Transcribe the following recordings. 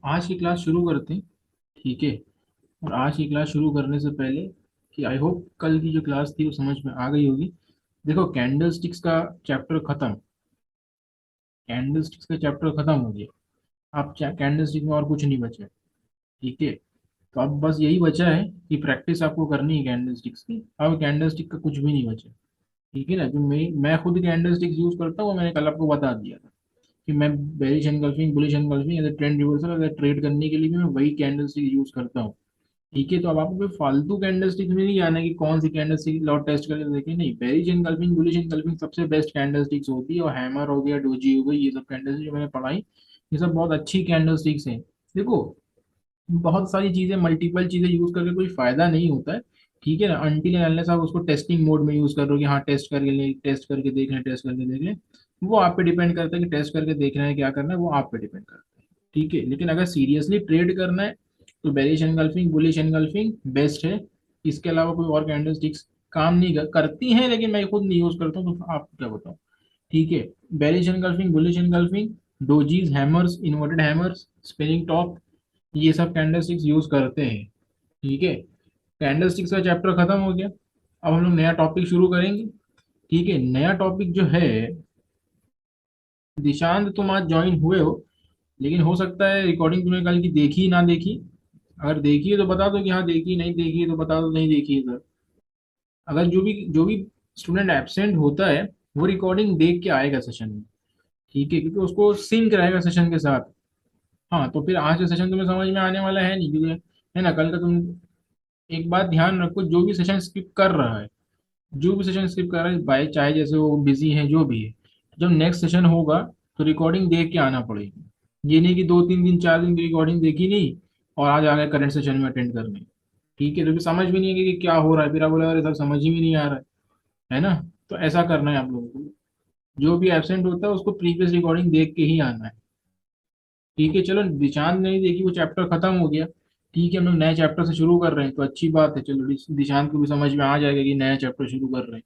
आज की क्लास शुरू करते हैं। ठीक है। और आज की क्लास शुरू करने से पहले कि आई होप कल की जो क्लास थी वो समझ में आ गई होगी। देखो, कैंडल स्टिक्स का चैप्टर खत्म। कैंडल स्टिक्स का चैप्टर खत्म हो गया। अब कैंडल स्टिक में और कुछ नहीं बचा है। ठीक है। तो अब बस यही बचा है कि प्रैक्टिस आपको करनी है कैंडल स्टिक्स की। अब कैंडल स्टिक का कुछ भी नहीं बचा। ठीक है ना। जो मैं खुद कैंडल स्टिक्स यूज करता हूँ वो मैंने कल आपको बता दिया था कि मैं bearish engulfing bullish engulfing as trend reversal अगर ट्रेड करने के लिए भी मैं वही कैंडल स्टिक यूज करता हूँ। ठीक है। तो अब आपको कोई फालतू कैंडल स्टिक में नहीं आना है कि कौन सी कैंडल स्टिक लॉट टेस्ट करके देखें। नहीं, बेरिश एनगल्फिंग बुलिश एनगल्फिंग सबसे बेस्ट कैंडल स्टिक्स होती है। और हैमर हो गया, डोजी हो गई, ये सब कैंडल जो मैंने पढ़ाई, ये सब बहुत अच्छी कैंडल स्टिक्स हैं। देखो, बहुत सारी चीजें, मल्टीपल चीजें यूज करके कोई फायदा नहीं होता है। ठीक है ना। अनटिल एंड अनलेस आप उसको टेस्टिंग मोड में यूज कर रहे हो कि हाँ टेस्ट करके ले, टेस्ट करके देख लें, टेस्ट करके देख लें। वो आप पे डिपेंड करता है कि टेस्ट करके देखना है क्या करना है, वो आप पे डिपेंड करता है। ठीक है। लेकिन अगर सीरियसली ट्रेड करना है तो bearish engulfing bullish engulfing best है। इसके अलावा कोई और कैंडल स्टिक्स काम नहीं करती हैं, लेकिन मैं खुद नहीं यूज करता हूँ तो आपको क्या बताऊँ। ठीक है। Bearish engulfing bullish engulfing, dojis, hammers, inverted hammers, spinning top, ये सब कैंडल स्टिक्स यूज करते हैं। ठीक है। कैंडल स्टिक्स का चैप्टर खत्म हो गया। अब हम लोग नया टॉपिक शुरू करेंगे। ठीक है। नया टॉपिक जो है, दिशांत तुम आज ज्वाइन हुए हो, लेकिन हो सकता है रिकॉर्डिंग तुमने कल की देखी ना देखी। अगर देखी है तो बता दो कि हाँ देखी, नहीं देखी है तो बता दो नहीं देखी है सर। अगर जो भी स्टूडेंट एब्सेंट होता है वो रिकॉर्डिंग देख के आएगा सेशन में। ठीक है, क्योंकि उसको सिंक रहेगा सेशन के साथ। हाँ, तो फिर आज का सेशन तुम्हें समझ में आने वाला है नहीं, क्योंकि है ना, कल का तुम एक बात ध्यान रखो, जो भी सेशन स्किप कर रहा है, जो भी सेशन स्किप कर रहा है बाई चाहे जैसे वो बिजी है जो भी है, जब नेक्स्ट सेशन होगा तो रिकॉर्डिंग देख के आना पड़ेगी। ये नहीं कि 2 3 दिन 4 दिन की रिकॉर्डिंग देखी नहीं और आज आ गए करंट सेशन में अटेंड करने। ठीक है। तो फिर समझ भी नहीं है कि क्या हो रहा है, फिर आप बोले अरे सर समझ ही में नहीं आ रहा है ना। तो ऐसा करना है आप लोगों को, जो भी एबसेंट होता है उसको प्रीवियस रिकॉर्डिंग देख के ही आना है। ठीक है। चलो, दिशांत नहीं देखी, वो चैप्टर खत्म हो गया। ठीक है, हम लोग नए चैप्टर से शुरू कर रहे हैं तो अच्छी बात है। चलो, दिशांत को भी समझ में आ जाएगा कि नया चैप्टर शुरू कर रहे हैं।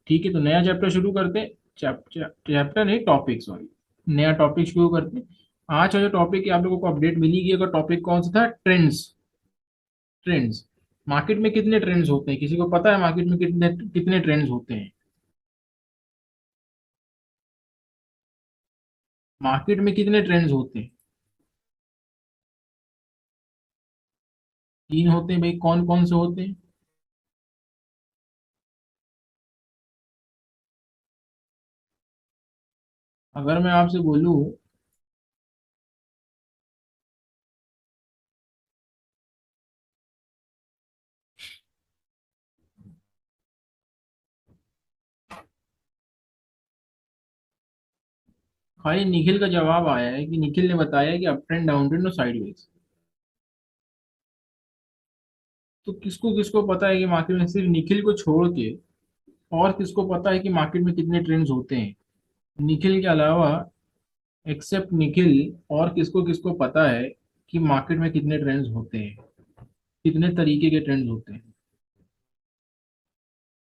ठीक है। तो नया चैप्टर शुरू करते हैं। चैप्टर नहीं, टॉपिक, सॉरी। नया टॉपिक शुरू करते हैं। आज का जो टॉपिक है आप लोगों को अपडेट मिली कि अगर टॉपिक कौन सा था, ट्रेंड्स। ट्रेंड्स। मार्केट में कितने ट्रेंड्स होते हैं, किसी को पता है मार्केट में कितने कितने ट्रेंड्स होते हैं? मार्केट में कितने ट्रेंड्स होते हैं? 3 होते हैं भाई। कौन कौन से होते हैं? अगर मैं आपसे बोलूं, खाली निखिल का जवाब आया है कि निखिल ने बताया कि अप ट्रेंड, डाउन ट्रेंड और साइडवेज। तो किसको किसको पता है कि मार्केट में, सिर्फ निखिल को छोड़ के और किसको पता है कि मार्केट में कितने ट्रेंड्स होते हैं? निखिल के अलावा, एक्सेप्ट निखिल, और किसको किसको पता है कि मार्केट में कितने ट्रेंड्स होते हैं, कितने तरीके के ट्रेंड्स होते हैं?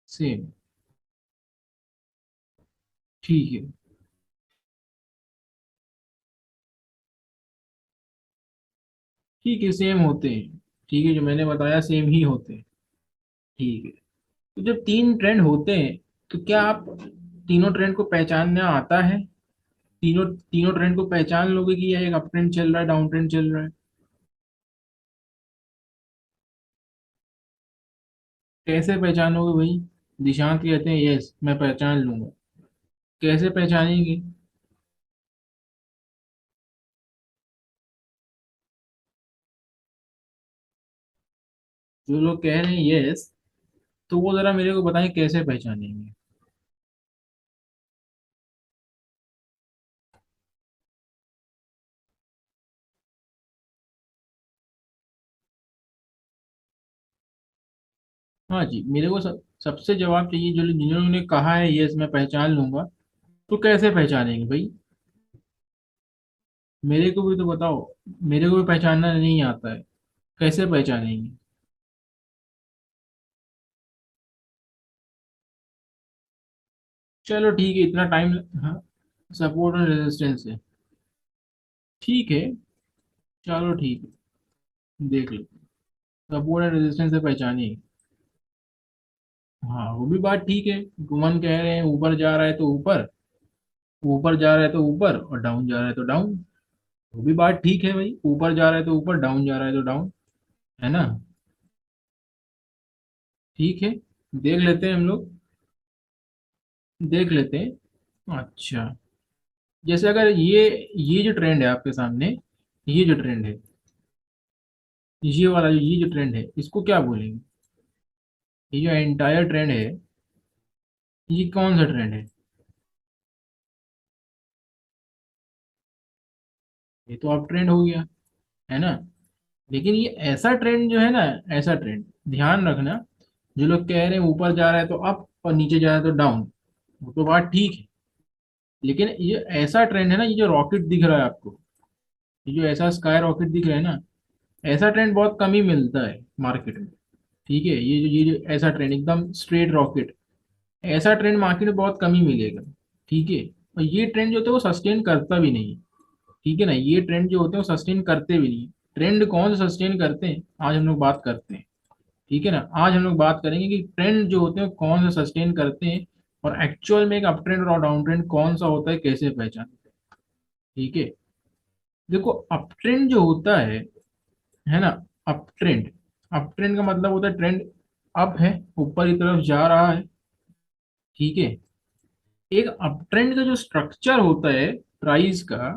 सेम। ठीक है। ठीक है, सेम होते हैं। ठीक है, जो मैंने बताया सेम ही होते हैं। ठीक है। तो जब 3 ट्रेंड होते हैं तो क्या आप तीनों ट्रेंड को पहचानना आता है? तीनों तीनों ट्रेंड को पहचान लोगे कि यह एक अप ट्रेंड चल रहा है, डाउन ट्रेंड चल रहा है? कैसे पहचानोगे भाई? दिशांत कहते हैं यस मैं पहचान लूंगा। कैसे पहचानेंगे? जो लोग कह रहे हैं यस, तो वो जरा मेरे को बताएं कैसे पहचानेंगे। हाँ जी, मेरे को सबसे जवाब चाहिए, जो जिन्होंने कहा है यस मैं पहचान लूंगा। तो कैसे पहचानेंगे भाई? मेरे को भी तो बताओ। मेरे को भी पहचानना नहीं आता है। कैसे पहचानेंगे? चलो ठीक है, इतना टाइम। हाँ, सपोर्ट और रेजिस्टेंस है। ठीक है। चलो ठीक है, देख लो। सपोर्ट एंड रेजिस्टेंस से पहचानिए। हाँ वो भी बात ठीक है। गुमन कह रहे हैं ऊपर जा रहा है तो ऊपर, ऊपर जा रहा है तो ऊपर, और डाउन जा रहा है तो डाउन। वो भी बात ठीक है भाई, ऊपर जा रहा है तो ऊपर, डाउन जा रहा है तो डाउन, है ना। ठीक है, देख लेते हैं हम लोग, देख लेते हैं। अच्छा, जैसे अगर ये जो ट्रेंड है आपके सामने, ये जो ट्रेंड है, ये वाला ये जो ट्रेंड है, इसको क्या बोलेंगे? ये जो एंटायर ट्रेंड है, ये कौन सा ट्रेंड है? ये तो अप ट्रेंड हो गया, है ना। लेकिन ये ऐसा ट्रेंड जो है ना, ऐसा ट्रेंड, ध्यान रखना, जो लोग कह रहे हैं ऊपर जा रहा है तो अप और नीचे जा रहा है तो डाउन, वो तो बात ठीक है। लेकिन ये ऐसा ट्रेंड है ना, ये जो रॉकेट दिख रहा है आपको, ये जो ऐसा स्काई रॉकेट दिख रहा है ना, ऐसा ट्रेंड बहुत कम ही मिलता है मार्केट में। ठीक है, ये जो ऐसा ट्रेंड एकदम स्ट्रेट रॉकेट, ऐसा ट्रेंड मार्केट में बहुत कम ही मिलेगा। ठीक है, और ये ट्रेंड जो होता है वो सस्टेन करता भी नहीं है। ठीक है ना, ये ट्रेंड जो होते हैं वो सस्टेन करते भी नहीं। ट्रेंड कौन सा सस्टेन करते हैं, आज हम लोग बात करते हैं। ठीक है ना, आज हम लोग बात करेंगे कि ट्रेंड जो होते हैं वो कौन सा सस्टेन करते हैं, और एक्चुअल में एक अप ट्रेंड और डाउन ट्रेंड कौन सा होता है, कैसे पहचानते हैं। ठीक है, देखो अप ट्रेंड जो होता है ना, अप ट्रेंड, अप ट्रेंड का मतलब होता है ट्रेंड अप है, ऊपर की तरफ जा रहा है। ठीक है, एक अप ट्रेंड का जो स्ट्रक्चर होता है प्राइस का,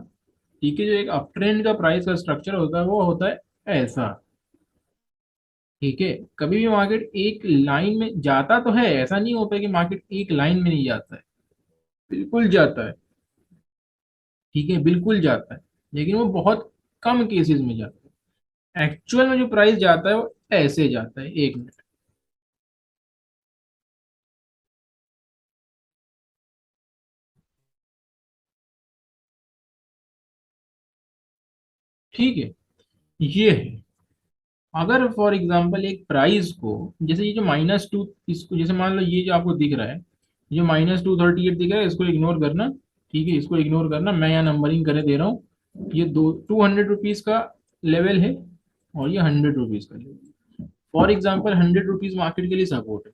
ठीक है, जो एक अप ट्रेंड का प्राइस का स्ट्रक्चर होता है वो होता है ऐसा। ठीक है, कभी भी मार्केट एक लाइन में जाता तो है, ऐसा नहीं होता है कि मार्केट एक लाइन में नहीं जाता है, बिल्कुल जाता है। ठीक है, बिल्कुल जाता है, लेकिन वो बहुत कम केसेस में जाता है। एक्चुअल में जो प्राइस जाता है वो ऐसे जाता है, एक मिनट। ठीक है, ये है। अगर फॉर एग्जांपल एक प्राइस को, जैसे ये जो -2, इसको जैसे मान लो ये जो आपको दिख रहा है, ये जो -238 दिख रहा है, इसको इग्नोर करना। ठीक है, इसको इग्नोर करना, मैं यहाँ नंबरिंग करे दे रहा हूँ। ये 200 रुपीज का लेवल है, और ये 100 रुपीज का level. For example 100 rupees market के लिए सपोर्ट है।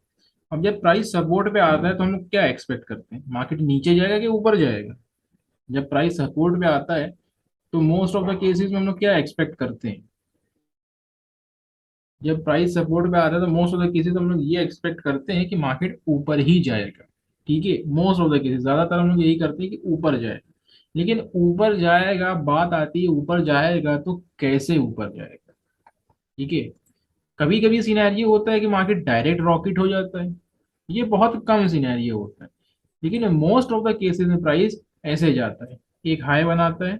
अब जब प्राइस सपोर्ट पे आता है तो हम लोग क्या एक्सपेक्ट करते हैं, मार्केट नीचे जाएगा कि ऊपर जाएगा? जब प्राइस सपोर्ट पे आता है तो मोस्ट ऑफ द केसेस में हम लोग क्या एक्सपेक्ट करते हैं? जब प्राइस सपोर्ट पे आता है तो मोस्ट ऑफ द केसेस हम लोग ये एक्सपेक्ट करते हैं कि मार्केट ऊपर ही जाएगा। ठीक है, मोस्ट ऑफ द केसेस, ज्यादातर हम लोग यही करते हैं कि ऊपर जाए। लेकिन ऊपर जाएगा, बात आती है ऊपर जाएगा तो कैसे ऊपर जाएगा। ठीक है, कभी कभी सिनेरियो होता है कि मार्केट डायरेक्ट रॉकेट हो जाता है, ये बहुत कम सिनेरियो होता है। लेकिन मोस्ट ऑफ द केसेस में प्राइस ऐसे जाता है, एक हाई बनाता है,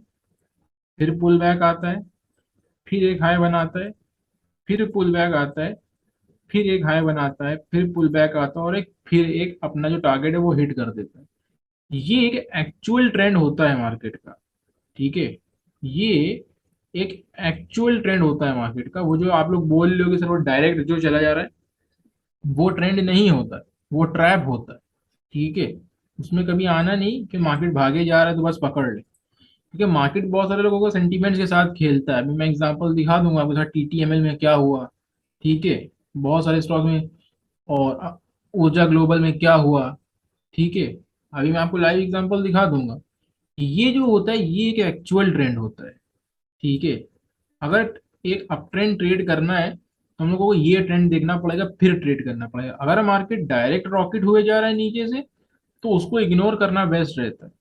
फिर पुल बैक आता है, फिर एक हाई बनाता है, फिर पुल बैक आता है, फिर एक हाई बनाता है, फिर पुल बैक आता है, और एक फिर एक अपना जो टारगेट है वो हिट कर देता है। ये एक एक्चुअल ट्रेंड होता है मार्केट का। ठीक है, ये एक एक्चुअल ट्रेंड होता है मार्केट का। वो जो आप लोग बोल रहे हो कि सर वो डायरेक्ट जो चला जा रहा है, वो ट्रेंड नहीं होता है, वो ट्रैप होता है। ठीक है, उसमें कभी आना नहीं कि मार्केट भागे जा रहा है तो बस पकड़ ले। ठीक है, मार्केट बहुत सारे लोगों को सेंटीमेंट्स के साथ खेलता है। अभी मैं एग्जांपल दिखा दूंगा आपको, TTML में क्या हुआ। ठीक है, बहुत सारे स्टॉक में, और ऊर्जा ग्लोबल में क्या हुआ। ठीक है, अभी मैं आपको लाइव एग्जांपल दिखा दूंगा। ये जो होता है ये एक एक्चुअल ट्रेंड होता है। ठीक है, अगर एक अप ट्रेंड ट्रेड करना है तो हम लोगों को ये ट्रेंड देखना पड़ेगा, फिर ट्रेड करना पड़ेगा। अगर मार्केट डायरेक्ट रॉकेट हुए जा रहा है नीचे से, तो उसको इग्नोर करना बेस्ट रहता है।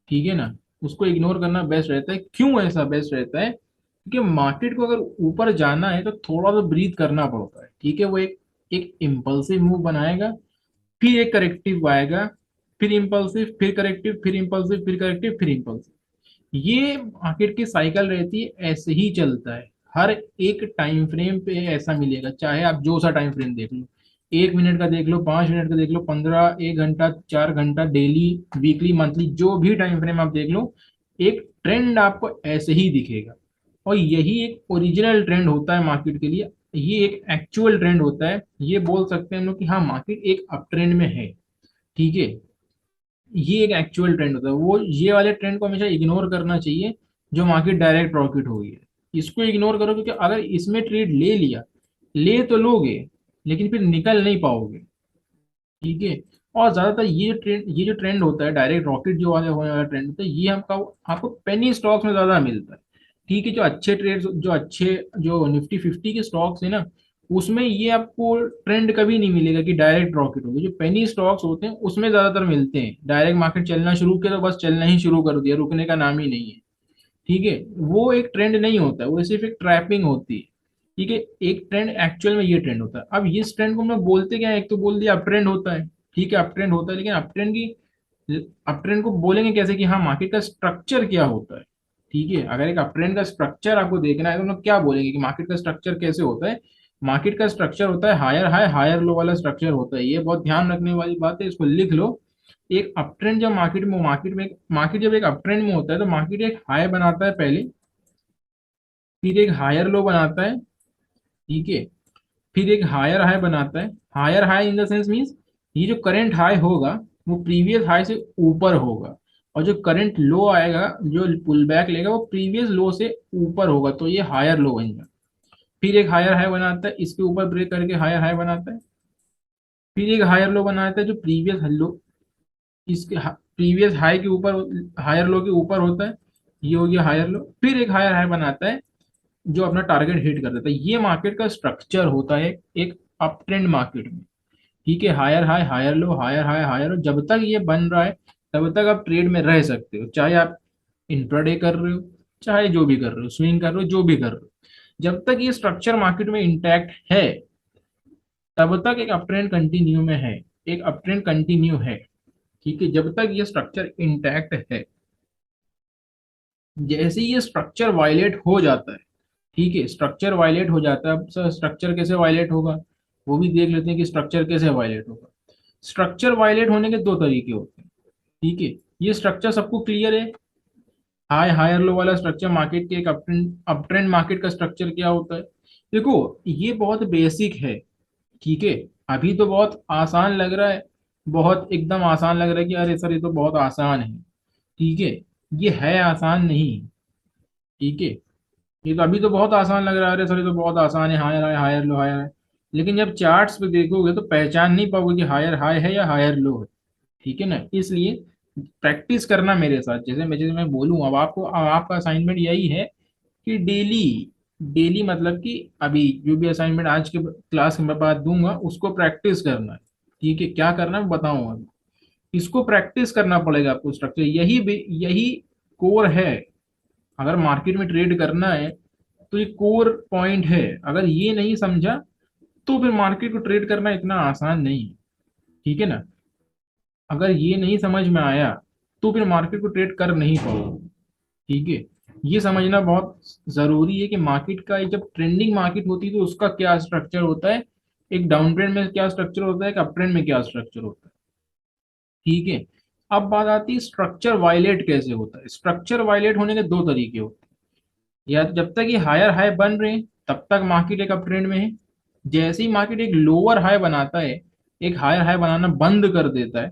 ठीक है ना, उसको इग्नोर करना बेस्ट रहता है। क्यों ऐसा बेस्ट रहता है? क्योंकि मार्केट को अगर ऊपर जाना है तो थोड़ा सा ब्रीथ करना पड़ता है। ठीक है, वो एक एक इम्पल्सिव मूव बनाएगा, फिर एक करेक्टिव आएगा, फिर इम्पल्सिव, फिर करेक्टिव, फिर इम्पल्सिव, फिर करेक्टिव, फिर इम्पल्सिव। ये मार्केट की साइकिल रहती है, ऐसे ही चलता है। हर एक टाइम फ्रेम पे ऐसा मिलेगा, चाहे आप जो सा टाइम फ्रेम देख लो, 1 मिनट का देख लो, 5 मिनट का देख लो, 15, 1 घंटा, 4 घंटा, डेली, वीकली, मंथली, जो भी टाइम फ्रेम आप देख लो, एक ट्रेंड आपको ऐसे ही दिखेगा। और यही एक ओरिजिनल ट्रेंड होता है मार्केट के लिए, ये एक एक्चुअल ट्रेंड होता है। ये बोल सकते हैं हम लोग कि हाँ मार्केट एक अप ट्रेंड में है। ठीक है, ये एक एक्चुअल ट्रेंड होता है। वो ये वाले ट्रेंड को हमेशा इग्नोर करना चाहिए जो मार्केट डायरेक्ट प्रॉफिट हो गई है। इसको इग्नोर करो, क्योंकि अगर इसमें ट्रेड ले लिया, ले तो लोगे लेकिन फिर निकल नहीं पाओगे। ठीक है। और ज्यादातर ये जो ट्रेंड होता है, डायरेक्ट रॉकेट जो वाले होने वाला ट्रेंड होता है, ये हमका आपको पेनी स्टॉक्स में ज्यादा मिलता है। ठीक है। जो अच्छे ट्रेड, जो अच्छे, जो निफ्टी 50 के स्टॉक्स है ना, उसमें ये आपको ट्रेंड कभी नहीं मिलेगा कि डायरेक्ट रॉकेट होगी। जो पेनी स्टॉक्स होते हैं उसमें ज्यादातर मिलते हैं। डायरेक्ट मार्केट चलना शुरू किया तो बस चलना ही शुरू कर दिया, रुकने का नाम ही नहीं है। ठीक है। वो एक ट्रेंड नहीं होता है, वो सिर्फ एक ट्रैपिंग होती है। ठीक है। एक ट्रेंड एक्चुअल में ये ट्रेंड होता है। अब इस ट्रेंड को हम लोग बोलते क्या है, एक तो बोल दिया अप ट्रेंड होता है। ठीक है, अप ट्रेंड होता है, लेकिन अप ट्रेंड को बोलेंगे कैसे कि हाँ मार्केट का स्ट्रक्चर क्या होता है। ठीक है। अगर एक अप ट्रेंड का स्ट्रक्चर आपको देखना है तो हम लोग क्या बोलेंगे कि मार्केट का स्ट्रक्चर कैसे होता है। मार्केट का स्ट्रक्चर होता है हायर हाई हायर लो वाला स्ट्रक्चर होता है। ये बहुत ध्यान रखने वाली बात है, इसको लिख लो। एक अप ट्रेंड जब मार्केट जब एक अप ट्रेंड में होता है तो मार्केट एक हाई बनाता है पहले, फिर एक हायर लो बनाता है। ठीक है। फिर एक हायर हाई बनाता है। Higher high in the sense means ये जो करंट हाई होगा वो प्रीवियस हाई से ऊपर होगा, और जो करंट लो आएगा, जो पुल बैक लेगा, वो प्रीवियस लो से ऊपर होगा, तो ये हायर लो बन जाए। फिर एक हायर हाई बनाता है, इसके ऊपर ब्रेक करके हायर हाई बनाता है। फिर एक हायर लो बनाता है जो प्रीवियस लो, इसके प्रीवियस हाई के ऊपर, हायर लो के ऊपर होता है। ये हो गया हायर लो। फिर एक हायर हाई बनाता है जो अपना टारगेट हिट कर देता है। ये मार्केट का स्ट्रक्चर होता है एक अप ट्रेंड मार्केट में। ठीक है। Higher high higher low, higher high higher low, जब तक ये बन रहा है तब तक आप ट्रेड में रह सकते हो, चाहे आप इंट्राडे कर रहे हो, चाहे जो भी कर रहे हो, स्विंग कर रहे हो, जो भी कर रहे हो। जब तक ये स्ट्रक्चर मार्केट में इंटैक्ट है तब तक एक अप ट्रेंड कंटिन्यू में है, एक अप ट्रेंड कंटिन्यू है। ठीक है। जब तक ये स्ट्रक्चर इंटैक्ट है, जैसे ही ये स्ट्रक्चर वायलेट हो जाता है, ठीक है, स्ट्रक्चर वायलेट हो जाता है। अब सर स्ट्रक्चर कैसे वायलेट होगा, वो भी देख लेते हैं कि स्ट्रक्चर कैसे वायलेट होगा। स्ट्रक्चर वायलेट होने के दो तरीके होते हैं। ठीक है। ये स्ट्रक्चर सबको क्लियर है। हाई हायर लो वाला स्ट्रक्चर मार्केट के, एक अप ट्रेंड मार्केट का स्ट्रक्चर क्या होता है। देखो, ये बहुत बेसिक है। ठीक है। अभी तो बहुत आसान लग रहा है, बहुत एकदम आसान लग रहा है कि अरे सर ये तो बहुत आसान है। ठीक है। ये है आसान नहीं। ठीक है। ये तो अभी तो बहुत आसान लग रहा है, अरे सर ये तो बहुत आसान है, higher high higher low higher है। लेकिन जब चार्ट्स पे देखोगे तो पहचान नहीं पाओगे कि हायर हाई है या हायर लो है। ठीक है ना। इसलिए प्रैक्टिस करना मेरे साथ, जैसे मैं बोलूँ। अब आपका असाइनमेंट यही है कि डेली, डेली मतलब कि अभी जो भी असाइनमेंट आज के क्लास में बाद दूंगा उसको प्रैक्टिस करना है। ठीक है। क्या करना है मैं बताऊंगा अभी। इसको प्रैक्टिस करना पड़ेगा आपको। स्ट्रक्चर यही कोर है। अगर मार्केट में ट्रेड करना है तो ये कोर पॉइंट है। अगर ये नहीं समझा तो फिर मार्केट को ट्रेड करना इतना आसान नहीं है। ठीक है ना। अगर ये नहीं समझ में आया तो फिर मार्केट को ट्रेड कर नहीं पाओगे। ठीक है। ये समझना बहुत जरूरी है कि मार्केट का जब ट्रेंडिंग मार्केट होती है तो उसका क्या स्ट्रक्चर होता है, एक डाउन ट्रेंड में क्या स्ट्रक्चर होता है, एक अप ट्रेंड में क्या स्ट्रक्चर होता है। ठीक है। अब बात आती है स्ट्रक्चर वायलेट कैसे होता है। स्ट्रक्चर वायलेट होने के दो तरीके होते हैं। या जब तक ये हायर हाई बन रहे हैं तब तक मार्केट एक अप ट्रेंड में है। जैसे ही मार्केट एक लोअर हाई बनाता है, एक हायर हाई बनाना बंद कर देता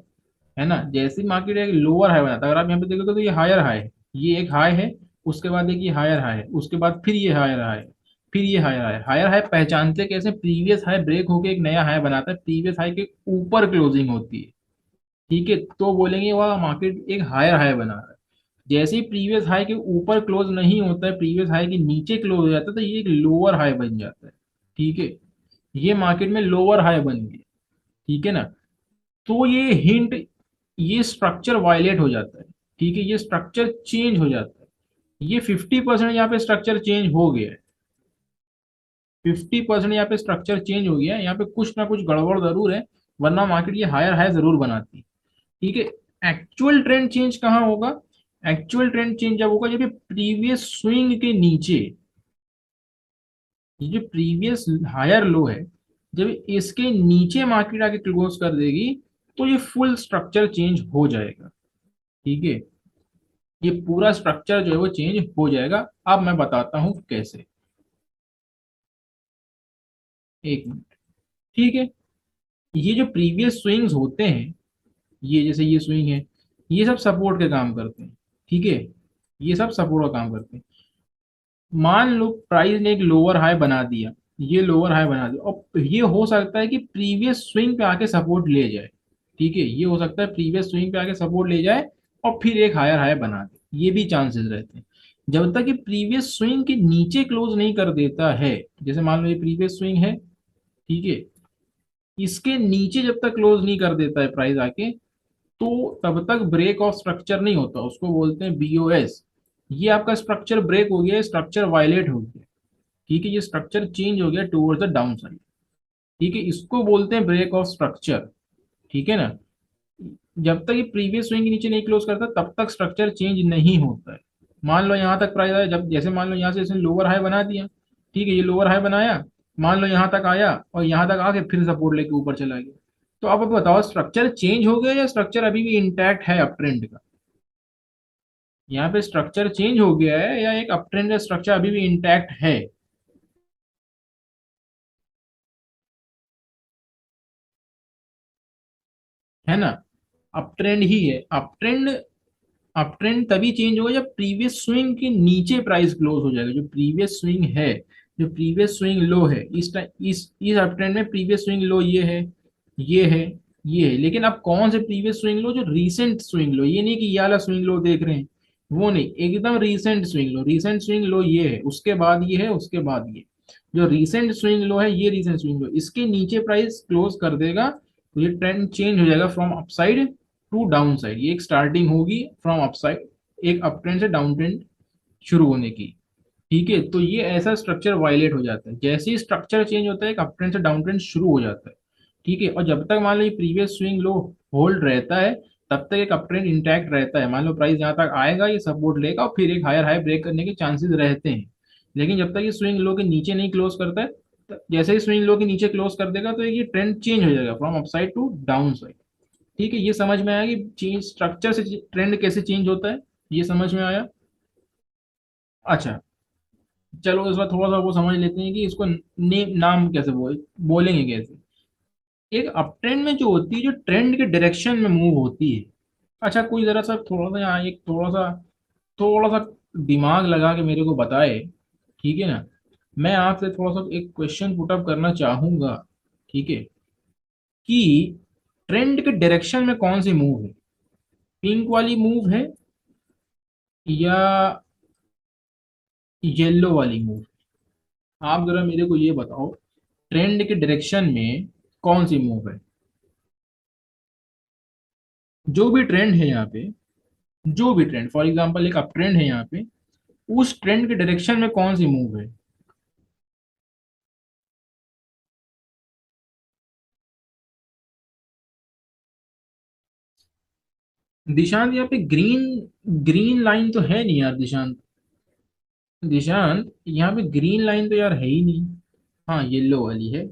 है ना, जैसे ही मार्केट एक लोअर हाई बनाता है, अगर आप यहाँ पे देखोगे तो ये हायर हाई है, ये एक हाई है, उसके बाद एक ये हायर हाई है, उसके बाद फिर ये हायर हाई है, फिर ये हायर हाई। हायर हाई पहचानते कैसे, प्रीवियस हाई ब्रेक होके एक नया हाई बनाता है, प्रीवियस हाई के ऊपर क्लोजिंग होती है। ठीक है। तो बोलेंगे वह मार्केट एक हायर हाई बना रहा है। जैसे ही प्रीवियस हाई के ऊपर क्लोज नहीं होता है, प्रीवियस हाई के नीचे क्लोज हो जाता है, तो ये एक लोअर हाई बन जाता है। ठीक है। ये मार्केट में लोअर हाई बन गया। ठीक है ना। तो ये हिंट, ये स्ट्रक्चर वायलेट हो जाता है। ठीक है। ये स्ट्रक्चर चेंज हो जाता है। ये 50% यहाँ पे स्ट्रक्चर चेंज हो गया है। 50% यहाँ पे स्ट्रक्चर चेंज हो गया है, यहाँ पे कुछ ना कुछ गड़बड़ जरूर है, वरना मार्केट ये हायर हाई जरूर बनाती। ठीक है। एक्चुअल ट्रेंड चेंज कहाँ होगा, एक्चुअल ट्रेंड चेंज जब होगा जब ये प्रीवियस स्विंग के नीचे, ये जो प्रीवियस हायर लो है, जब इसके नीचे मार्केट आके क्लोज कर देगी तो ये फुल स्ट्रक्चर चेंज हो जाएगा। ठीक है। ये पूरा स्ट्रक्चर जो है वो चेंज हो जाएगा। अब मैं बताता हूं कैसे। एक मिनट। ठीक है। ये जो प्रीवियस स्विंग्स होते हैं, ये जैसे ये स्विंग है, ये सब सपोर्ट के काम करते हैं। ठीक है। ये सब सपोर्ट का काम करते हैं। मान लो प्राइस ने एक लोअर हाई बना दिया, ये लोअर हाई बना दिया, और ये हो सकता है कि प्रीवियस स्विंग पे आके सपोर्ट ले जाए। ठीक है, ये हो सकता है प्रीवियस स्विंग पे आके सपोर्ट ले जाए और फिर एक हायर हाई बना दे, ये भी चांसेस रहते हैं। जब तक ये प्रीवियस स्विंग के नीचे क्लोज नहीं कर देता है, जैसे मान लो ये प्रीवियस स्विंग है, ठीक है, इसके नीचे जब तक क्लोज नहीं कर देता है प्राइस आके, तो तब तक ब्रेक ऑफ स्ट्रक्चर नहीं होता, उसको बोलते हैं बीओएस। ये आपका स्ट्रक्चर ब्रेक हो गया, स्ट्रक्चर वायलेट हो गया। ठीक है, ये स्ट्रक्चर चेंज हो गया टूवर्ड्स द डाउन साइड। ठीक है, इसको बोलते हैं ब्रेक ऑफ स्ट्रक्चर। ठीक है ना, जब तक ये प्रीवियस स्विंग के नीचे नहीं क्लोज करता तब तक स्ट्रक्चर चेंज नहीं होता है। मान लो यहाँ तक प्राइस आया, जब जैसे मान लो यहाँ से इसने लोअर हाई बना दिया, ठीक है, ये लोअर हाई बनाया, मान लो यहाँ तक आया और यहाँ तक आके फिर सपोर्ट लेके ऊपर चला गया, तो अब बताओ स्ट्रक्चर चेंज हो गया या स्ट्रक्चर अभी भी इंटैक्ट है अप ट्रेंड का? यहाँ पे स्ट्रक्चर चेंज हो गया है या एक अप ट्रेंड का स्ट्रक्चर अभी भी इंटैक्ट है? है ना, अप ट्रेंड ही है। अप ट्रेंड तभी चेंज होगा जब प्रीवियस स्विंग के नीचे प्राइस क्लोज हो जाएगा। जो प्रीवियस स्विंग है, जो प्रीवियस स्विंग लो है, इस टाइम इस अप ट्रेंड में प्रीवियस स्विंग लो ये है, ये है, ये है। लेकिन अब कौन से प्रीवियस स्विंग लो? जो रीसेंट स्विंग लो, ये नहीं कि ये वाला स्विंग लो देख रहे हैं, वो नहीं, एकदम recent swing low. Recent swing low ये है, उसके बाद ये है, उसके बाद ये। जो रीसेंट स्विंग लो है, ये रीसेंट स्विंग लो, इसके नीचे प्राइस क्लोज कर देगा तो ये ट्रेंड चेंज हो जाएगा from upside to down side. ये एक स्टार्टिंग होगी फ्रॉम अपसाइड, एक अप ट्रेंड से डाउन ट्रेंड शुरू होने की। ठीक है, तो ये ऐसा स्ट्रक्चर वायलेट हो जाता है। जैसे ही स्ट्रक्चर चेंज होता है, एक अप ट्रेंड से डाउन ट्रेंड शुरू हो जाता है। ठीक है, और जब तक मान लो ये प्रीवियस स्विंग लो होल्ड रहता है, तब तक एक अप ट्रेंड इंटैक्ट रहता है। मान लो प्राइस यहाँ तक आएगा, ये सपोर्ट लेगा और फिर एक हायर हाई ब्रेक करने के चांसेस रहते हैं। लेकिन जब तक ये स्विंग लो के नीचे नहीं क्लोज करता है, जैसे ही स्विंग लो के नीचे क्लोज कर देगा तो ये ट्रेंड चेंज हो जाएगा from upside to down side. ठीक है, ये समझ में आया कि चेंज स्ट्रक्चर से ट्रेंड कैसे चेंज होता है, ये समझ में आया? अच्छा, चलो इस बार थोड़ा सा वो समझ लेते हैं कि इसको नाम कैसे बोलेंगे कैसे। एक अप ट्रेंड में जो होती है, जो ट्रेंड के डायरेक्शन में मूव होती है। अच्छा, कोई जरा सा थोड़ा सा यहाँ एक थोड़ा सा दिमाग लगा के मेरे को बताए, ठीक है ना। मैं आपसे थोड़ा सा एक क्वेश्चन पुट अप करना चाहूंगा, ठीक है, कि ट्रेंड के डायरेक्शन में कौन सी मूव है? पिंक वाली मूव है या येलो वाली मूव? आप जरा मेरे को ये बताओ, ट्रेंड के डायरेक्शन में कौन सी मूव है? जो भी ट्रेंड है यहाँ पे, जो भी ट्रेंड, फॉर एग्जांपल एक अप ट्रेंड है यहाँ पे, उस ट्रेंड के डायरेक्शन में कौन सी मूव है? दिशांत, यहाँ पे ग्रीन ग्रीन लाइन तो है नहीं यार दिशांत। दिशांत, यहाँ पे ग्रीन लाइन तो यार है ही नहीं। हाँ, येलो वाली है।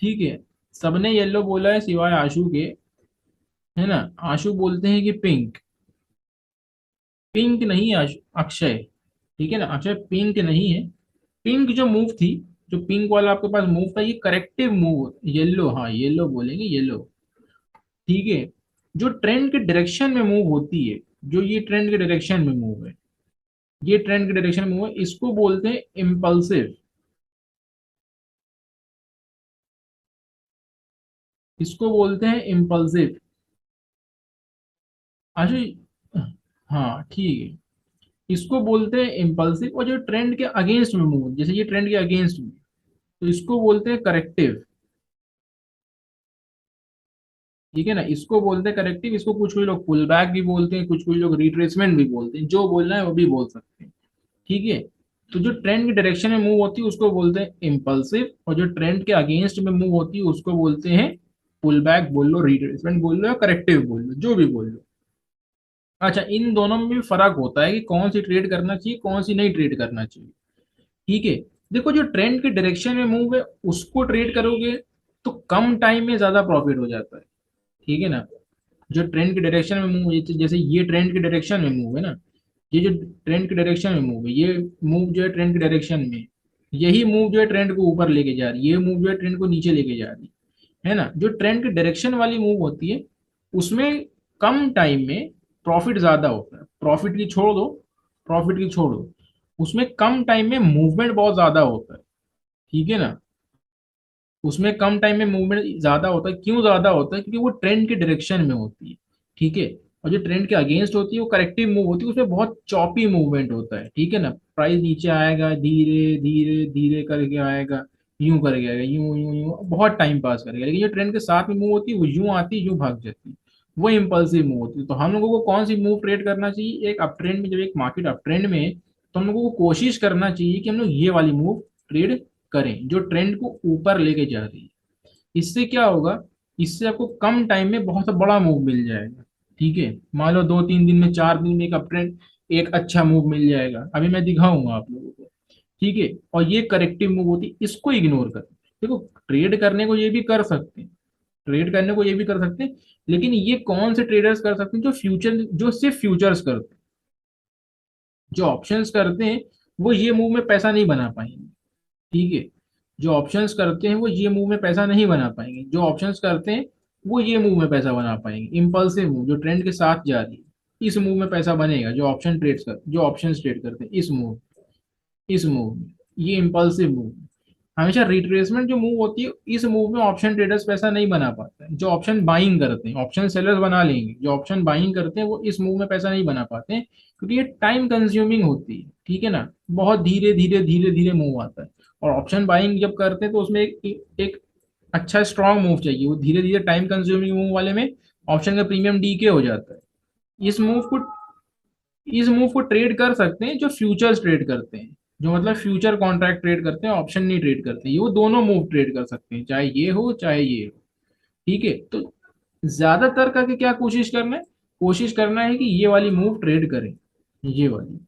ठीक है, सबने येलो बोला है सिवाय आशु के, है ना। आशु बोलते हैं कि पिंक। पिंक नहीं आशु, अक्षय। ठीक है ना, अक्षय पिंक नहीं है। पिंक जो मूव थी, जो पिंक वाला आपके पास मूव था, ये करेक्टिव मूव, येलो, हाँ येलो बोलेंगे, येलो। ठीक है, जो ट्रेंड के डायरेक्शन में मूव होती है, जो ये ट्रेंड के डायरेक्शन में मूव है, ये ट्रेंड के डायरेक्शन में मूव है, इसको बोलते हैं इम्पल्सिव। इसको बोलते हैं इम्पल्सिव। अच्छा, हाँ ठीक है, इसको बोलते हैं इम्पल्सिव। और जो ट्रेंड के अगेंस्ट में मूव, जैसे ये ट्रेंड के अगेंस्ट में, तो इसको बोलते हैं करेक्टिव। ठीक है ना, इसको बोलते हैं करेक्टिव। इसको कुछ कुछ लोग पुल बैक भी बोलते हैं, कुछ कुछ लोग रिट्रेसमेंट भी बोलते हैं, जो बोलना है वो भी बोल सकते हैं। ठीक है, तो जो ट्रेंड की डायरेक्शन में मूव होती है उसको बोलते हैं इम्पल्सिव, और जो ट्रेंड के अगेंस्ट में मूव होती है उसको बोलते हैं पुल बैक बोल लो, रिट्रेसमेंट बोल लो, या करेक्टिव बोल लो, जो भी बोल लो। अच्छा, इन दोनों में भी फर्क होता है कि कौन सी ट्रेड करना चाहिए, कौन सी नहीं ट्रेड करना चाहिए। ठीक है, देखो जो ट्रेंड के डायरेक्शन में मूव है उसको ट्रेड करोगे तो कम टाइम में ज्यादा प्रॉफिट हो जाता है। ठीक है ना, जो ट्रेंड के डायरेक्शन में मूव, जैसे ये ट्रेंड के डायरेक्शन में मूव है ना, ये जो ट्रेंड के डायरेक्शन में मूव है, ये मूव जो है ट्रेंड के डायरेक्शन में, यही मूव जो है ट्रेंड को ऊपर लेके जा रही है, ये मूव जो है ट्रेंड को नीचे लेके जा रही है ना। जो ट्रेंड के डायरेक्शन वाली मूव होती है उसमें कम टाइम में प्रॉफिट ज्यादा होता है। प्रॉफिट की छोड़ दो, प्रॉफिट की छोड़ो, उसमें कम टाइम में मूवमेंट बहुत ज्यादा होता है, ठीक है ना। उसमें कम टाइम में मूवमेंट ज्यादा होता है, क्यों ज्यादा होता है? क्योंकि वो ट्रेंड के डायरेक्शन में होती है, ठीक है। और जो ट्रेंड के अगेंस्ट होती है वो करेक्टिव मूव होती है, उसमें बहुत चॉपी मूवमेंट होता है, ठीक है ना। प्राइस नीचे आएगा, धीरे धीरे धीरे करके आएगा, यूं करके आएगा, यूं यूं यूं, बहुत टाइम पास करेगा। लेकिन जो ट्रेंड के साथ में मूव होती है वो यूं आती है, यूं भाग जाती है, वो इम्पल्सिव मूव होती है। तो हम लोगों को कौन सी मूव ट्रेड करना चाहिए? एक अप ट्रेंड में, जब एक मार्केट अप ट्रेंड में है, तो हम लोगों को कोशिश करना चाहिए कि हम लोग ये वाली मूव ट्रेड करें जो ट्रेंड को ऊपर लेके जा रही है। इससे क्या होगा? इससे आपको कम टाइम में बहुत बड़ा मूव मिल जाएगा, ठीक है। मान लो 2-3 दिन में, 4 दिन में एक अपट्रेंड, एक अच्छा मूव मिल जाएगा, अभी मैं दिखाऊंगा आप लोगों को, ठीक है। और ये करेक्टिव मूव होती है, इसको इग्नोर कर। देखो, ट्रेड करने को ये भी कर सकते हैं, ट्रेड करने को ये भी कर सकते हैं, लेकिन ये कौन से ट्रेडर्स कर सकते हैं? जो फ्यूचर, जो सिर्फ फ्यूचर्स करते हैं। जो ऑप्शंस करते हैं वो ये मूव में पैसा नहीं बना पाएंगे, ठीक है। जो ऑप्शंस करते हैं वो ये मूव में पैसा नहीं बना पाएंगे, जो ऑप्शंस करते हैं वो ये मूव में पैसा बना पाएंगे। इम्पल्सिव मूव जो ट्रेंड के साथ जा रही है, इस मूव में पैसा बनेगा। जो ऑप्शन ट्रेड करते हैं इस मूव में, ये इम्पल्सिव मूव। हमेशा रिट्रेसमेंट जो मूव होती है, इस मूव में ऑप्शन ट्रेडर्स पैसा नहीं बना पाते हैं। जो ऑप्शन बाइंग करते हैं, ऑप्शन सेलर्स बना लेंगे, जो ऑप्शन बाइंग करते हैं वो इस मूव में पैसा नहीं बना पाते हैं, क्योंकि ये टाइम कंज्यूमिंग होती है, ठीक है ना। बहुत धीरे धीरे धीरे धीरे मूव आता है। और ऑप्शन बाइंग जब करते हैं तो उसमें एक अच्छा स्ट्रांग मूव चाहिए। वो धीरे धीरे टाइम कंज्यूमिंग मूव वाले में ऑप्शन का प्रीमियम डीके हो जाता है। इस मूव को इस मूव को ट्रेड कर सकते हैं जो फ्यूचर्स ट्रेड करते हैं, जो मतलब फ्यूचर कॉन्ट्रैक्ट ट्रेड करते हैं, ऑप्शन नहीं ट्रेड करते हैं। ये वो दोनों मूव ट्रेड कर सकते हैं, चाहे ये हो चाहे ये हो, ठीक है। तो ज्यादातर करके क्या कोशिश करना है? कोशिश करना है कि ये वाली मूव ट्रेड करें, ये वाली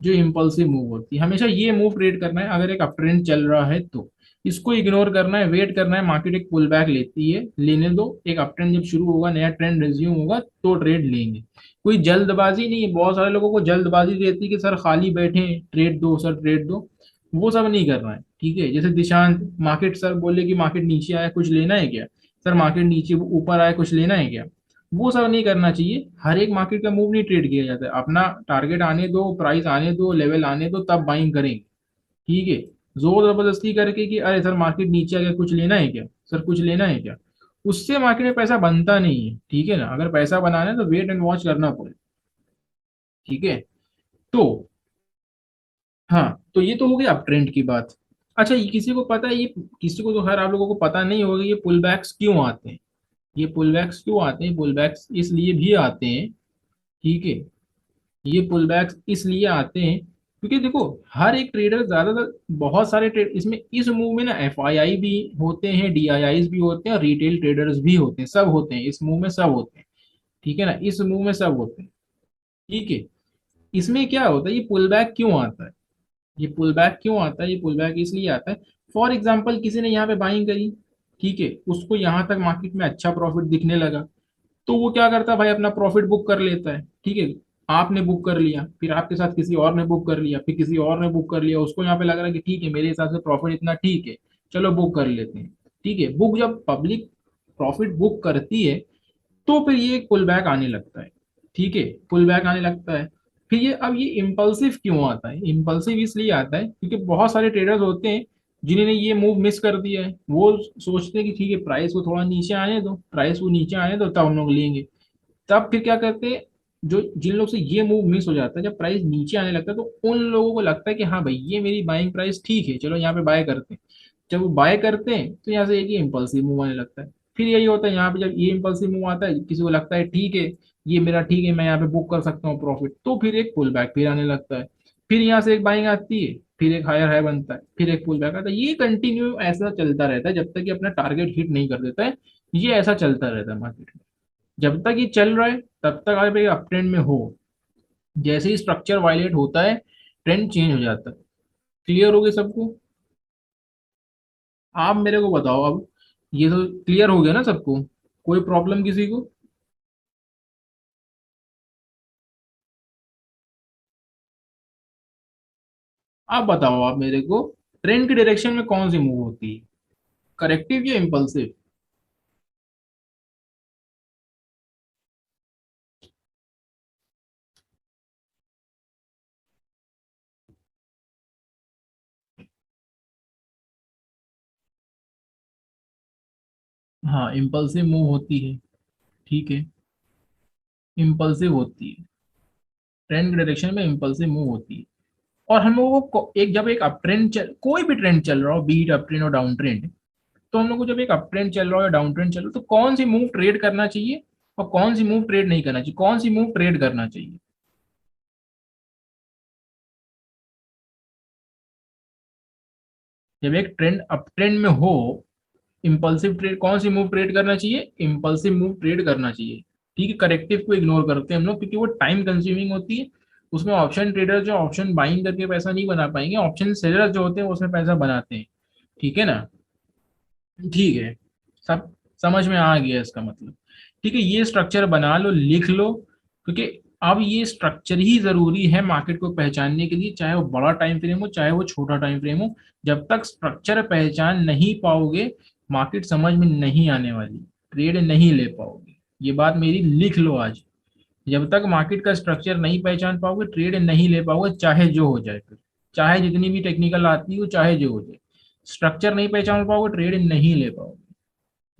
जो इम्पल्सिव मूव होती है, हमेशा ये मूव ट्रेड करना है। अगर एक अप ट्रेंड चल रहा है तो इसको इग्नोर करना है, वेट करना है। मार्केट एक पुल बैक लेती है, लेने दो। एक अप ट्रेंड जब शुरू होगा, नया ट्रेंड रिज्यूम होगा तो ट्रेड लेंगे। कोई जल्दबाजी नहीं है। बहुत सारे लोगों को जल्दबाजी रहती है कि सर खाली बैठे हैं, ट्रेड दो सर, ट्रेड दो। वो सब नहीं करना है, ठीक है। जैसे दिशांत, मार्केट सर बोले कि मार्केट नीचे आया, कुछ लेना है क्या? सर मार्केट नीचे ऊपर आया, कुछ लेना है क्या? वो सब नहीं करना चाहिए। हर एक मार्केट का मूव नहीं ट्रेड किया जाता है। अपना टारगेट आने दो, प्राइस आने दो, लेवल आने दो, तब बाइंग करेंगे, ठीक है। जोर जबरदस्ती करके कि अरे सर मार्केट नीचे आ गया, कुछ लेना है क्या? सर कुछ लेना है क्या? उससे मार्केट में पैसा बनता नहीं है, ठीक है ना। अगर पैसा बनाना है तो वेट एंड वॉच करना पड़े, ठीक है। तो हाँ, तो ये तो हो गई अप ट्रेंड की बात। अच्छा, ये किसी को पता है, ये किसी को तो खैर आप लोगों को पता नहीं होगा, ये पुल बैक्स क्यों आते हैं? ये पुल बैक्स क्यों आते हैं? पुल बैक्स इसलिए भी आते हैं, ठीक है। ये पुल बैक्स इसलिए आते हैं क्योंकि देखो, हर एक ट्रेडर ज्यादातर, बहुत सारे ट्रेड इसमें, इस मूव में ना एफआईआई भी होते हैं, डीआईआईज भी होते हैं, और रिटेल ट्रेडर्स भी होते हैं, सब होते हैं इस मूव में, सब होते हैं, ठीक है ना। इस मूव में सब होते हैं, ठीक है। इसमें क्या होता है? ये पुल बैक क्यों आता है? ये पुल बैक क्यों आता है? ये पुल बैक इसलिए आता है, फॉर एग्जाम्पल किसी ने यहाँ पे बाइंग करी, ठीक है, उसको यहाँ तक मार्केट में अच्छा प्रॉफिट दिखने लगा, तो वो क्या करता है भाई? अपना प्रॉफिट बुक कर लेता है, ठीक है। आपने बुक कर लिया, फिर आपके साथ किसी और ने बुक कर लिया, फिर किसी और ने बुक कर लिया, उसको यहाँ पे लग रहा है कि ठीक है, मेरे हिसाब से प्रॉफिट इतना ठीक है, चलो बुक कर लेते हैं, ठीक है। बुक जब पब्लिक प्रॉफिट बुक करती है तो फिर ये पुल बैक आने लगता है, ठीक है। पुल बैक आने लगता है। फिर ये, अब ये इम्पल्सिव क्यों आता है? इम्पल्सिव इसलिए आता है क्योंकि बहुत सारे ट्रेडर्स होते हैं जिन्होंने ये मूव मिस कर दिया है। वो सोचते हैं कि ठीक है, प्राइस को थोड़ा नीचे आने दो, प्राइस को नीचे आने दो, तब हम लोग लेंगे। तब फिर क्या करते हैं? जो जिन लोग से ये मूव मिस हो जाता है, जब प्राइस नीचे आने लगता है, तो उन लोगों को लगता है कि हाँ भाई, ये मेरी बाइंग प्राइस ठीक है, चलो यहाँ पे बाय करते हैं। जब वो बाय करते हैं तो यहाँ से एक ही इम्पल्सिव मूव आने लगता है। फिर यही होता है यहाँ पे, जब ये इम्पल्सिव मूव आता है, किसी को लगता है ठीक है, ये मेरा ठीक है, मैं यहाँ पे बुक कर सकता हूँ प्रॉफिट, तो फिर एक पुल बैक फिर आने लगता है। फिर यहाँ से एक बाइंग आती है, फिर एक हायर हाई बनता है, फिर एक पुल बैक आता है। ये कंटिन्यू ऐसा चलता रहता है जब तक कि अपना टारगेट हिट नहीं कर देता है। ये ऐसा चलता रहता है मार्केट में। जब तक ये चल रहा है तब तक आप एक अप ट्रेंड में हो। जैसे ही स्ट्रक्चर वायलेट होता है, ट्रेंड चेंज हो जाता है। क्लियर हो गया सबको? आप मेरे को बताओ अब, ये तो क्लियर हो गया ना सबको? कोई प्रॉब्लम किसी को? आप बताओ, आप मेरे को, ट्रेंड की डायरेक्शन में कौन सी मूव होती है? करेक्टिव या इम्पल्सिव? हाँ इम्पल्सिव मूव होती है, ठीक है, इम्पल्सिव होती है, ट्रेंड के डायरेक्शन में इम्पल्सिव मूव होती है। और हम लोगों को एक जब एक अप ट्रेंड कोई भी ट्रेंड चल रहा हो, बीट अप ट्रेंड और डाउन ट्रेंड, तो हम लोग को जब एक अप ट्रेंड चल रहा हो या डाउन ट्रेंड चल रहा हो तो कौन सी मूव ट्रेड करना चाहिए और कौन सी मूव ट्रेड नहीं करना चाहिए, कौन सी मूव ट्रेड करना चाहिए। जब एक ट्रेंड अप ट्रेंड में हो, इंपल्सिव ट्रेड, कौन सी मूव ट्रेड करना चाहिए, इंपल्सिव मूव ट्रेड करना चाहिए। ठीक है, करेक्टिव को इग्नोर करते हैं हम लोग क्योंकि वो टाइम कंज्यूमिंग होती है। उसमें ऑप्शन ट्रेडर जो ऑप्शन बाइंग करके पैसा नहीं बना पाएंगे, ऑप्शन सेलर जो होते हैं वो उसमें पैसा बनाते हैं। ठीक है ना। ठीक है, सब समझ में आ गया इसका मतलब। ठीक है, ये स्ट्रक्चर बना लो, लिख लो, क्योंकि अब ये स्ट्रक्चर ही जरूरी है मार्केट को पहचानने के लिए, चाहे वो बड़ा टाइम फ्रेम हो चाहे वो छोटा टाइम फ्रेम हो। जब तक स्ट्रक्चर पहचान नहीं पाओगे, मार्केट समझ में नहीं आने वाली, ट्रेड नहीं ले पाओगे। ये बात मेरी लिख लो आज। जब तक मार्केट का स्ट्रक्चर नहीं पहचान पाओगे, ट्रेड नहीं ले पाओगे, चाहे जो हो जाए फिर, चाहे जितनी भी टेक्निकल आती हो, चाहे जो हो जाए, स्ट्रक्चर नहीं पहचान पाओगे, ट्रेड नहीं ले पाओगे।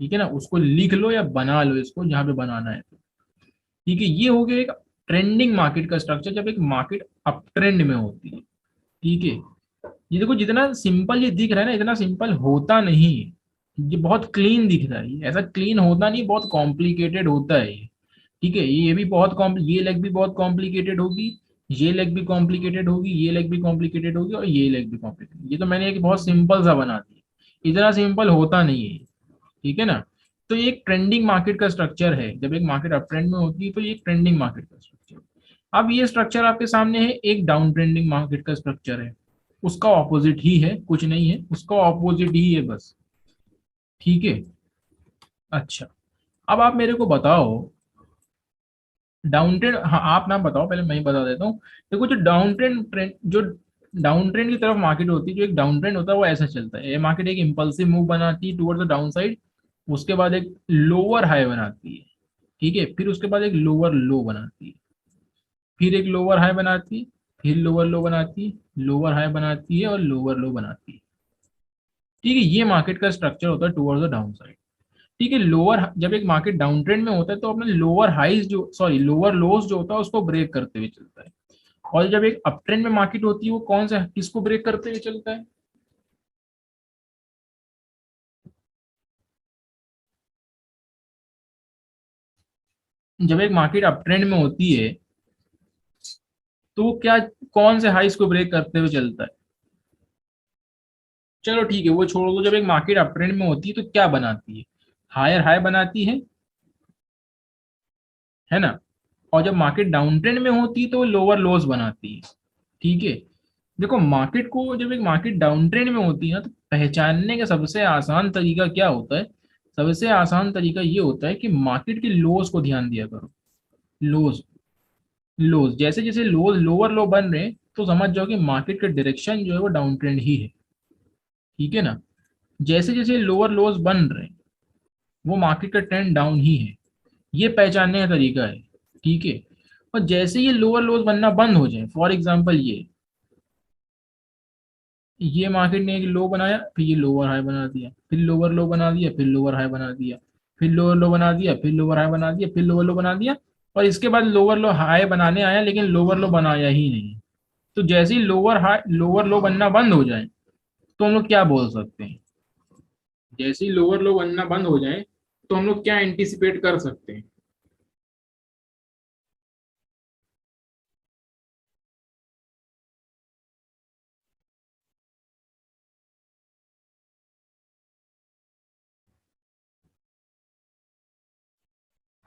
ठीक है ना, उसको लिख लो या बना लो इसको जहां पे बनाना है। ठीक है, ये हो गया एक ट्रेंडिंग मार्केट का स्ट्रक्चर जब एक मार्केट अप ट्रेंड में होती है। ठीक है, ये देखो जितना सिंपल ये दिख रहा है ना, इतना सिंपल होता नहीं है। ये बहुत क्लीन दिख रहा है, ये ऐसा क्लीन होता नहीं, बहुत कॉम्प्लिकेटेड होता है ये। ठीक है, ये भी बहुत ये लेग भी बहुत कॉम्प्लिकेटेड होगी, ये लेग भी कॉम्प्लिकेटेड होगी, ये लेग भी कॉम्प्लिकेटेड होगी और ये लेग भी कॉम्प्लिकेटेड। ये तो मैंने एक बहुत सिंपल सा बना दिया, इतना सिंपल होता नहीं है। ठीक है ना। तो ये एक ट्रेंडिंग मार्केट का स्ट्रक्चर है, जब एक मार्केट अप ट्रेंड में होती है तो ये एक ट्रेंडिंग मार्केट का स्ट्रक्चर। अब ये स्ट्रक्चर आपके सामने है, एक डाउन ट्रेंडिंग मार्केट का स्ट्रक्चर है, उसका ऑपोजिट ही है, कुछ नहीं है, उसका ऑपोजिट ही है बस। ठीक है। अच्छा, अब आप मेरे को बताओ, डाउन ट्रेंड, हाँ आप ना बताओ, पहले मैं ही बता देता हूँ। देखो जो डाउन ट्रेंड ट्रेंड जो डाउन ट्रेंड की तरफ मार्केट होती है, जो एक डाउन ट्रेंड होता है वो ऐसा चलता है, ये मार्केट एक इंपल्सिव मूव बनाती है टुवर्ड्स द डाउन साइड, उसके बाद एक लोअर हाई बनाती है। ठीक है, फिर उसके बाद एक लोअर लो बनाती है, फिर एक लोअर हाई बनाती है, फिर लोअर लो बनाती है, लोअर हाई बनाती है और लोअर लो बनाती है। ठीक है, ये मार्केट का स्ट्रक्चर होता है टुवर्ड्स द डाउन साइड। ठीक है, लोअर जब एक मार्केट डाउन ट्रेंड में होता है तो अपने लोअर हाईज जो सॉरी लोअर लोज जो होता है उसको ब्रेक करते हुए चलता है। और जब एक अप ट्रेंड में मार्केट होती है वो कौन सा किसको ब्रेक करते हुए चलता है। जब एक मार्केट अप ट्रेंड में होती है तो वो क्या, कौन से हाईज को ब्रेक करते हुए चलता है। चलो ठीक है, वो छोड़ दो, जब एक मार्केट अप ट्रेंड में होती है तो क्या बनाती है, हायर हाई बनाती है ना। और जब मार्केट डाउन ट्रेंड में होती है तो वो लोअर लोज बनाती है। ठीक है, देखो मार्केट को जब एक मार्केट डाउन ट्रेंड में होती है ना तो पहचानने का सबसे आसान तरीका क्या होता है, सबसे आसान तरीका ये होता है कि मार्केट के लोज को ध्यान दिया करो। लोज, लोज जैसे जैसे लोज लोअर लो बन रहे हैं तो समझ जाओ कि मार्केट का डायरेक्शन जो है वो डाउन ट्रेंड ही है। ठीक है ना, जैसे जैसे लोअर लोज बन रहे हैं वो मार्केट का ट्रेंड डाउन ही है, ये पहचानने का तरीका है। ठीक है, और जैसे ये लोअर लोज बनना बंद हो जाए, फॉर एग्जांपल ये मार्केट ने एक लो बनाया, फिर ये लोअर हाई बना दिया, फिर लोअर लो बना दिया, फिर लोअर हाई बना दिया, फिर लोअर लो बना दिया, फिर लोअर हाई बना दिया, फिर लोअर लो बना दिया, और इसके बाद लोअर लो हाई बनाने आया लेकिन लोअर लो बनाया ही नहीं। तो जैसे ही लोअर हाई लोअर लो बनना बंद हो जाए तो हम लोग क्या बोल सकते हैं, जैसे ही लोअर लो बनना बंद हो जाए तो हम लोग क्या एंटिसिपेट कर सकते हैं।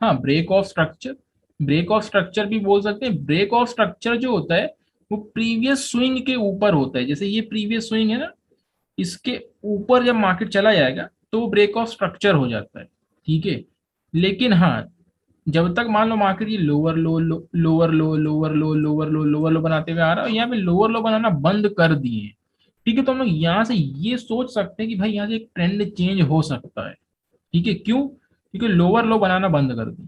हाँ break of structure, break of structure भी बोल सकते हैं। ब्रेक ऑफ स्ट्रक्चर जो होता है वो प्रीवियस स्विंग के ऊपर होता है, जैसे ये प्रीवियस स्विंग है ना, इसके ऊपर जब मार्केट चला जाएगा तो वो ब्रेक ऑफ स्ट्रक्चर हो जाता है। ठीक है, लेकिन हाँ जब तक मान लो मार्केट ये लोअर लो लोअर लो लोअर लो लोअर लो लोअर लो बनाते हुए आ रहा है और यहाँ पे लोअर लो बनाना बंद कर दिए हैं, ठीक है, तो हम लोग यहाँ से ये सोच सकते हैं कि भाई यहाँ से एक ट्रेंड चेंज हो सकता है। ठीक है, क्यों, क्योंकि लोअर लो बनाना बंद कर दिए।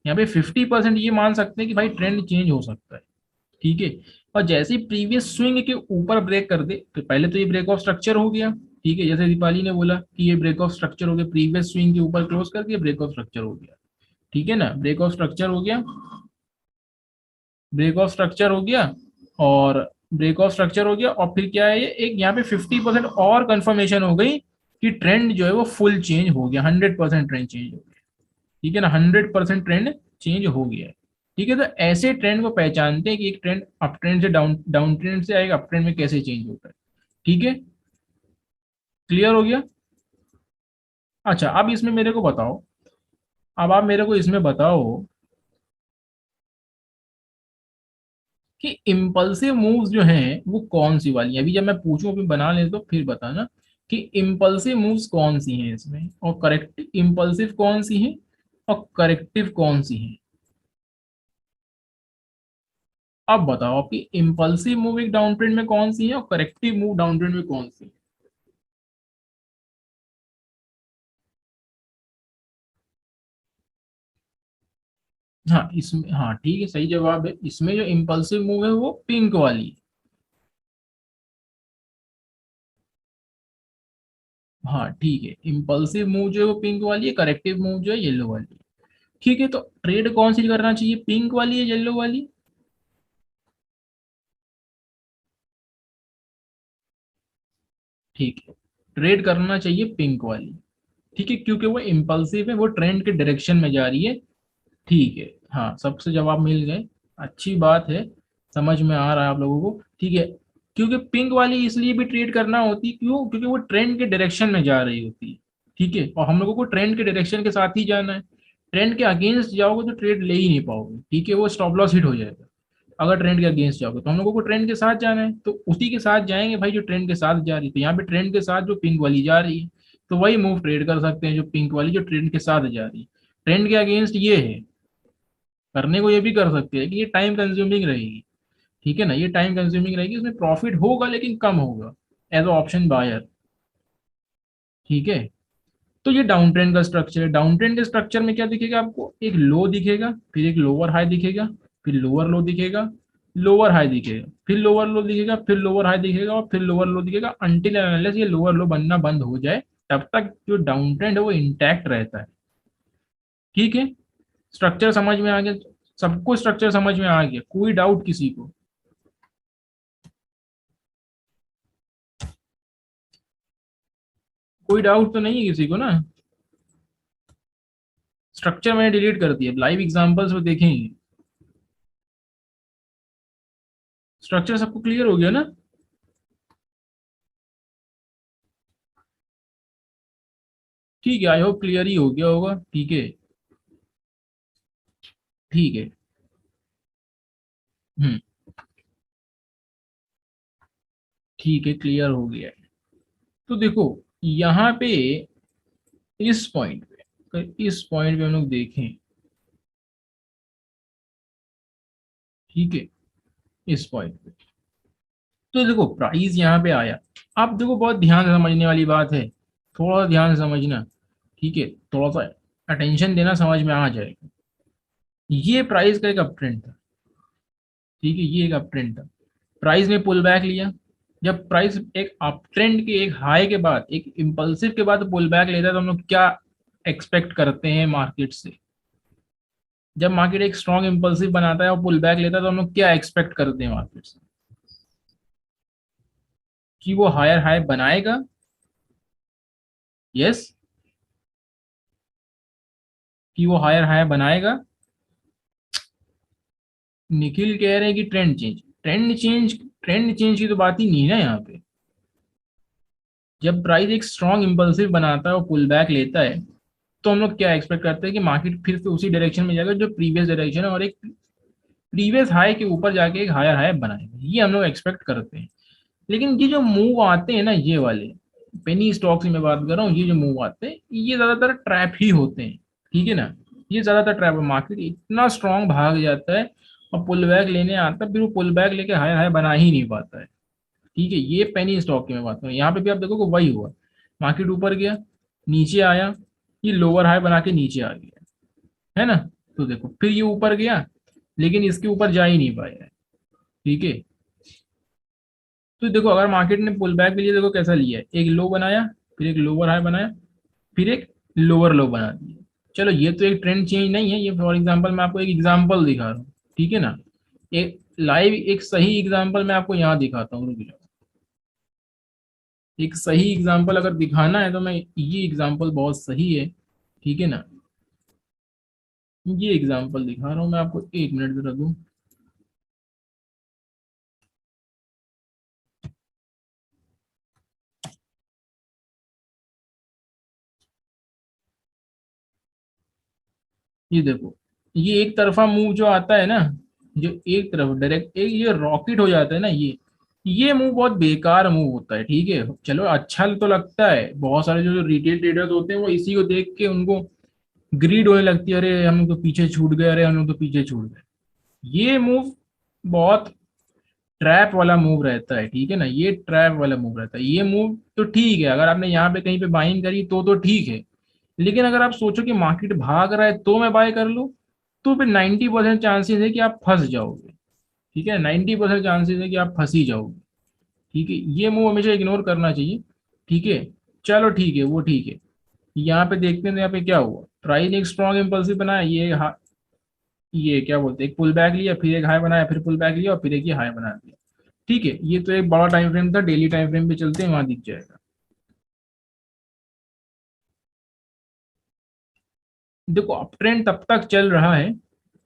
यहाँ पे 50% ये मान सकते हैं कि भाई ट्रेंड चेंज हो सकता है। ठीक है, और जैसे ही प्रीवियस स्विंग के ऊपर ब्रेक कर दे तो पहले तो ये ब्रेक ऑफ स्ट्रक्चर हो गया, ठीक है, जैसे दीपाली ने बोला कि ये ब्रेक ऑफ स्ट्रक्चर हो गया, प्रीवियस स्विंग के ऊपर क्लोज करके ब्रेक ऑफ स्ट्रक्चर हो गया। ठीक है ना, ब्रेक ऑफ स्ट्रक्चर हो गया, ब्रेक ऑफ स्ट्रक्चर हो गया, और ब्रेक ऑफ स्ट्रक्चर हो गया, और फिर क्या है, ये एक यहाँ पे 50% और कंफर्मेशन हो गई कि ट्रेंड जो है वो फुल चेंज हो गया, 100% ट्रेंड चेंज हो गया। ठीक है ना, 100% ट्रेंड चेंज हो गया है। ठीक है, तो ऐसे ट्रेंड को पहचानते हैं कि एक ट्रेंड अप ट्रेंड से डाउन, डाउन ट्रेंड से आएगा अप ट्रेंड में कैसे चेंज होता है। ठीक है, क्लियर हो गया। अच्छा, अब इसमें मेरे को बताओ, अब आप मेरे को इसमें बताओ कि इम्पल्सिव मूव्स जो हैं वो कौन सी वाली हैं। अभी जब मैं पूछूं, अभी बना ले तो फिर बताना कि इम्पल्सिव मूव्स कौन सी हैं इसमें, और करेक्ट इम्पल्सिव कौन सी हैं, और करेक्टिव कौन सी हैं। अब बताओ आपकी इम्पल्सिव मूव एक डाउन ट्रेंड में कौन सी है, और करेक्टिव मूव डाउन ट्रेंड में कौन सी है। हाँ इसमें, हाँ ठीक है, सही जवाब है। इसमें जो इम्पल्सिव मूव है वो पिंक वाली है। हाँ ठीक है, इम्पल्सिव मूव जो है वो पिंक वाली है, करेक्टिव मूव जो है येलो वाली है। ठीक है, तो ट्रेड कौन सी करना चाहिए, पिंक वाली है येलो वाली। ठीक है, ट्रेड करना चाहिए पिंक वाली। ठीक है, क्योंकि वो इम्पल्सिव है, वो ट्रेंड के डायरेक्शन में जा रही है। ठीक है, हाँ सबसे जवाब मिल गए, अच्छी बात है, समझ में आ रहा है आप लोगों को। ठीक है, क्योंकि पिंक वाली इसलिए भी ट्रेड करना होती, क्यों, क्योंकि वो ट्रेंड के डायरेक्शन में जा रही होती है। ठीक है, और हम लोगों को ट्रेंड के डायरेक्शन के साथ ही जाना है। ट्रेंड के अगेंस्ट जाओगे तो ट्रेड ले ही नहीं पाओगे। ठीक है, वो स्टॉप लॉस हिट हो जाएगा। अगर ट्रेंड के अगेंस्ट जाओगे तो हम लोगों को ट्रेंड के साथ जाना है, तो उसी के साथ जाएंगे भाई जो ट्रेंड के साथ जा रही है। तो यहाँ पे ट्रेंड के साथ जो पिंक वाली जा रही है, तो वही मूव ट्रेड कर सकते हैं, जो पिंक वाली जो ट्रेंड के साथ जा रही है। ट्रेंड के अगेंस्ट ये है, करने को ये भी कर सकते हैं कि ये टाइम कंज्यूमिंग रहेगी। ठीक है ना, ये टाइम कंज्यूमिंग रहेगी, उसमें प्रॉफिट होगा लेकिन कम होगा, एज ऑप्शन बायर। ठीक है, तो ये डाउन ट्रेंड का स्ट्रक्चर है। डाउन ट्रेंड के स्ट्रक्चर में क्या दिखेगा आपको, एक लो दिखेगा, फिर एक लोअर हाई दिखेगा, फिर लोअर लो दिखेगा, लोअर हाई दिखेगा, फिर लोअर लो दिखेगा, फिर लोअर हाई दिखेगा, और फिर लोअर लो दिखेगा, अनटिल अनलेस ये लोअर लो बनना बंद हो जाए, तब तक जो डाउन ट्रेंड है वो इंटैक्ट रहता है। ठीक है, स्ट्रक्चर समझ में आ गया, सबको स्ट्रक्चर समझ में आ गया, कोई डाउट किसी को। कोई डाउट तो नहीं है किसी को ना। स्ट्रक्चर मैंने डिलीट कर दिया, लाइव एग्जांपल्स में देखेंगे। स्ट्रक्चर सबको क्लियर हो गया ना। ठीक है, आई होप क्लियर ही हो गया होगा। ठीक है, ठीक है। हम्म, ठीक है, क्लियर हो गया है। तो देखो यहाँ पे, इस पॉइंट पे, अगर इस पॉइंट पे हम लोग देखें, ठीक है, इस पॉइंट पे, तो देखो प्राइस यहाँ पे आया। आप देखो, बहुत ध्यान से समझने वाली बात है, थोड़ा सा ध्यान से समझना। ठीक है, थोड़ा सा अटेंशन देना, समझ में आ जाएगा। ये प्राइस का एक अप ट्रेंड था। ठीक है, ये एक अप ट्रेंड था, प्राइस ने पुल बैक लिया। जब प्राइस एक अप ट्रेंड के एक हाई के बाद, एक इम्पल्सिव के बाद पुल बैक लेता है, तो हम लोग क्या एक्सपेक्ट करते हैं मार्केट से। जब मार्केट एक स्ट्रॉन्ग इम्पल्सिव बनाता है और पुल बैक लेता है, तो हम लोग क्या एक्सपेक्ट करते हैं मार्केट से, कि वो हायर हाई बनाएगा। यस, कि वो हायर हाई बनाएगा। निखिल कह रहे हैं कि trend change, trend change, trend change की तो बात ही नहीं है ना यहाँ पे। जब प्राइस एक स्ट्रॉन्ग इम्पल्सिव बनाता है और पुल बैक लेता है, तो हम लोग क्या एक्सपेक्ट करते हैं कि मार्केट फिर से उसी डायरेक्शन में जाएगा जो प्रीवियस डायरेक्शन है, और एक प्रीवियस हाई के ऊपर जाके एक हायर हाई बनाएगा, ये हम लोग एक्सपेक्ट करते हैं। लेकिन ये जो मूव आते हैं ना, ये वाले पेनी स्टॉक की मैं बात कर रहा हूँ, ये जो मूव आते हैं ये ज्यादातर ट्रैप ही होते हैं। ठीक है ना, ये ज्यादातर ट्रैप, मार्केट इतना स्ट्रांग भाग जाता है और पुल बैक लेने आता है, फिर वो पुल बैक लेके हाई हाई बना ही नहीं पाता है। ठीक है, ये पेनी स्टॉक की मैं बात करूँ, यहाँ पे भी आप देखो कि वही हुआ, मार्केट ऊपर गया, नीचे आया, ये लोअर हाई बना के नीचे आ गया, है ना। तो देखो फिर ये ऊपर गया, लेकिन इसके ऊपर जा ही नहीं पाया है। ठीक है, तो देखो अगर मार्केट ने पुल बैक के लिए देखो कैसा लिया है, एक लो बनाया, फिर एक लोअर हाई बनाया, फिर एक लोअर लो बना दिया। चलो ये तो एक ट्रेंड चेंज नहीं है, ये फॉर एग्जांपल मैं आपको एक एग्जांपल दिखा रहा हूँ, ठीक है ना। एक लाइव एक सही एग्जांपल मैं आपको यहाँ दिखाता हूँ, रुक जाओ। एक सही एग्जांपल अगर दिखाना है तो मैं ये एग्जांपल बहुत सही है, ठीक है ना। ये एग्जांपल दिखा रहा हूँ मैं आपको, 1 मिनट जरा दूँ। ये देखो, ये एक तरफा मूव जो आता है ना, जो एक तरफ डायरेक्ट एक ये रॉकेट हो जाता है ना, ये मूव बहुत बेकार मूव होता है, ठीक है। चलो अच्छा तो लगता है, बहुत सारे जो रिटेल ट्रेडर्स होते हैं वो इसी को देख के उनको ग्रीड होने लगती है, अरे हम लोग तो पीछे छूट गए, अरे हम लोग तो पीछे छूट गए। ये मूव बहुत ट्रैप वाला मूव रहता है, ठीक है ना, ये ट्रैप वाला मूव रहता है। ये मूव तो ठीक है, अगर आपने यहाँ पे कहीं पे बाइंग करी तो ठीक है। लेकिन अगर आप सोचो कि मार्केट भाग रहा है तो मैं बाय कर लूँ, तो फिर 90% चांसेस है कि आप फंस जाओगे, ठीक है। 90% चांसेस है कि आप फंस ही जाओगे, ठीक है। ये मूव हमेशा इग्नोर करना चाहिए, ठीक है। चलो ठीक है, वो ठीक है। यहाँ पे देखते हैं तो यहाँ पे क्या हुआ, प्राइस ने एक स्ट्रॉन्ग इम्पल्सिव बनाया, ये क्या बोलते हैं, एक पुल बैक लिया, फिर एक हाई बनाया, फिर पुल बैक लिया, और फिर एक ये हाई बना दिया, ठीक है। ये तो एक बड़ा टाइम फ्रेम था, डेली टाइम फ्रेम पे चलते हैं, वहां दिख जाएगा। देखो अप ट्रेंड तब तक चल रहा है,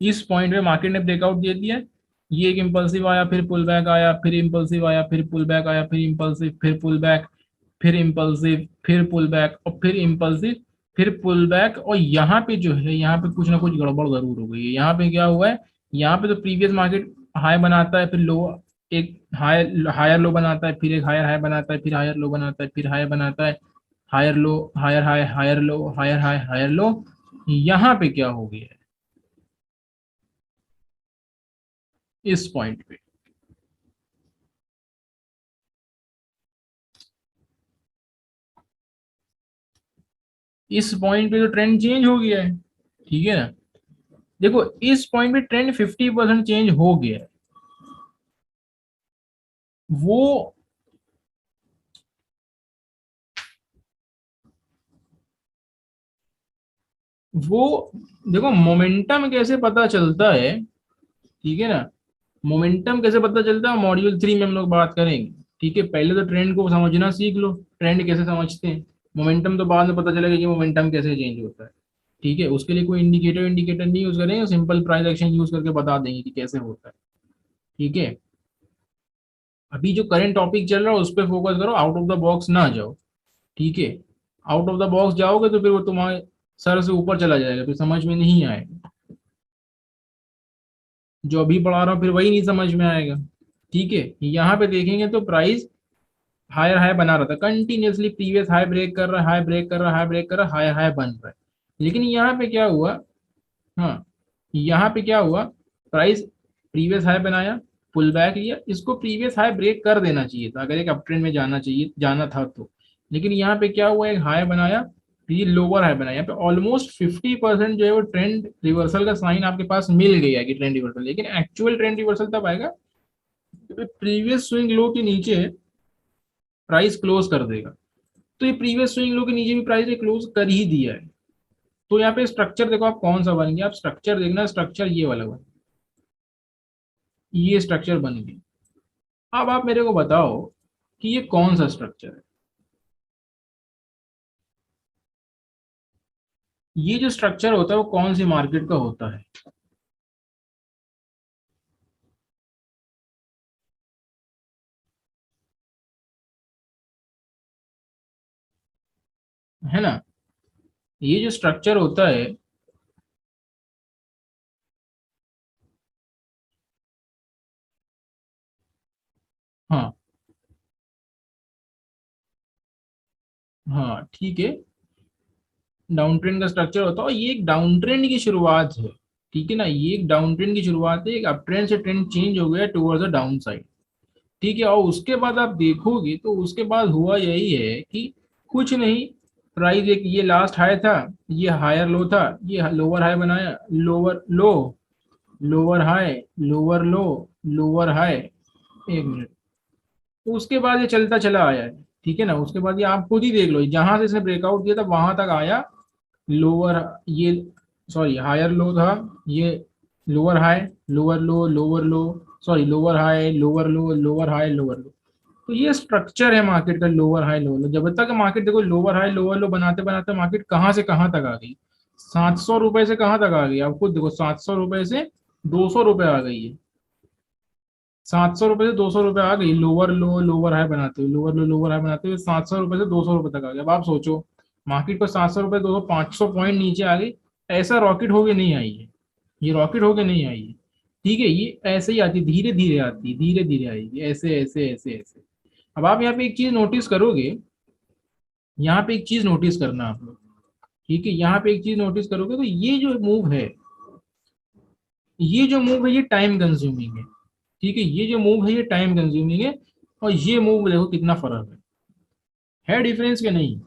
इस पॉइंट में मार्केट ने ब्रेकआउट दे दिया है, ये एक इम्पल्सिव आया, फिर पुल बैक आया, फिर इम्पल्सिव आया, फिर पुल बैक आया, फिर इम्पल्सिव, फिर पुल बैक, फिर इम्पल्सिव, फिर पुल बैक, और फिर इम्पल्सिव, फिर पुल बैक। और यहाँ पे जो है, यहाँ पे कुछ ना कुछ गड़बड़ जरूर हो गई है। यहाँ पे क्या हुआ है, यहाँ पे तो प्रीवियस मार्केट हाई बनाता है, फिर लो, एक हाई हायर लो बनाता है, फिर एक हायर हाई बनाता है, फिर हायर लो बनाता है, फिर हायर बनाता है, higher low, higher high, higher low, higher high, higher low. यहाँ पे क्या हो गया है, इस पॉइंट पे, इस पॉइंट पे तो ट्रेंड चेंज हो गया है, ठीक है ना। देखो इस पॉइंट पे ट्रेंड 50% चेंज हो गया है। वो वो देखो मोमेंटम कैसे पता चलता है, ठीक है ना। मोमेंटम कैसे पता चलता है, मॉड्यूल 3 में हम लोग बात करेंगे, ठीक है। पहले तो ट्रेंड को समझना सीख लो, ट्रेंड कैसे समझते हैं। मोमेंटम तो बाद में पता चलेगा कि मोमेंटम कैसे चेंज होता है, ठीक है। उसके लिए कोई इंडिकेटर इंडिकेटर नहीं यूज करेंगे, सिंपल प्राइस एक्शन यूज करके बता देंगे कि कैसे होता है, ठीक है। अभी जो करंट टॉपिक चल रहा है उस पर फोकस करो, आउट ऑफ द बॉक्स ना जाओ, ठीक है। आउट ऑफ द बॉक्स जाओगे तो फिर वो तुम्हारे सर से ऊपर चला जाएगा, फिर समझ में नहीं आएगा। जो अभी पढ़ा रहा हूँ फिर वही नहीं समझ में आएगा, ठीक है। यहाँ पे देखेंगे तो प्राइस हायर हाई बना रहा था कंटिन्यूअसली, प्रीवियस हाई ब्रेक कर रहा है, हाई ब्रेक कर रहा है, हाई ब्रेक कर रहा है, हाई हाई बन रहा है। लेकिन यहाँ पे क्या हुआ, हाँ, यहाँ पे क्या हुआ, प्राइस प्रीवियस हाई बनाया, पुल बैक लिया, इसको प्रीवियस हाई ब्रेक कर देना चाहिए था अगर एक अप ट्रेंड में जाना था तो। लेकिन यहाँ पे क्या हुआ, एक हाई बनाया, फिर ये लोअर हाई बनाया, यहाँ पे ऑलमोस्ट 50% जो है वो ट्रेंड रिवर्सल का साइन आपके पास मिल गया कि ट्रेंड रिवर्सल। लेकिन एक्चुअल ट्रेंड रिवर्सल तब आएगा जब प्रीवियस स्विंग लो के नीचे प्राइस क्लोज कर देगा। तो ये प्रीवियस स्विंग लो के नीचे भी प्राइस ने क्लोज कर ही दिया है। तो यहाँ पे स्ट्रक्चर देखो आप कौन सा बन गया, आप स्ट्रक्चर देखना, स्ट्रक्चर ये वाला बन, ये स्ट्रक्चर बन गया। अब आप मेरे को बताओ कि ये कौन सा स्ट्रक्चर है। ये जो स्ट्रक्चर होता है वो कौन सी मार्केट का होता है ना। ये जो स्ट्रक्चर होता है, हाँ, हाँ ठीक है, डाउन ट्रेंड का स्ट्रक्चर होता है, और ये एक डाउन ट्रेंड की शुरुआत है, ठीक है ना। ये एक डाउन ट्रेंड की शुरुआत है, एक अप ट्रेंड से ट्रेंड चेंज हो गया टुवर्ड्स द डाउन साइड, ठीक है। और उसके बाद आप देखोगे तो उसके बाद हुआ यही है कि कुछ नहीं, प्राइस एक ये लास्ट हाई था, ये हायर लो था, ये लोअर हाई बनाया, लोअर लो, लोअर हाई, लोअर लो, लोअर हाई, 1 मिनट। उसके बाद ये चलता चला आया है, ठीक है ना। उसके बाद ये आप खुद ही देख लो, जहां से इसने ब्रेकआउट किया था वहां तक आया, लोअर ये, सॉरी हायर लो था ये, लोअर हाई, लोअर लो, सॉरी लोअर हाई, लोअर लो, लोअर हाई, लोअर लो। तो ये स्ट्रक्चर है मार्केट का, लोअर हाई लोअर लो। जब तक मार्केट देखो लोअर हाई लोअर लो बनाते बनाते मार्केट कहाँ से कहाँ तक आ गई, 700 रुपए से कहाँ तक आ गई आप खुद देखो, 700 रुपए से 200 रुपए आ गई है। 700 रुपए से 200 रुपए आ गई, लोअर लो लोअर हाई बनाते हुए, लोअर लो लोअर हाई बनाते हुए 700 रुपए से 200 रुपए तक आ गया। अब आप सोचो, मार्केट को 700 रुपए 200 500 पॉइंट नीचे आ गई। ऐसा रॉकेट होके नहीं आई है, ये रॉकेट होके नहीं आई है, ठीक है। ये ऐसे ही आती, धीरे धीरे आती, धीरे धीरे आएगी, ऐसे ऐसे ऐसे ऐसे। अब आप यहाँ पे एक चीज नोटिस करोगे, यहाँ पे एक चीज नोटिस करना आप लोग, ठीक है। यहाँ पे एक चीज नोटिस करोगे तो ये जो मूव है, ये जो मूव है ये टाइम कंज्यूमिंग है, ठीक है। ये जो मूव है ये टाइम कंज्यूमिंग है, और ये मूव देखो कितना फर्क है डिफरेंस के नहीं।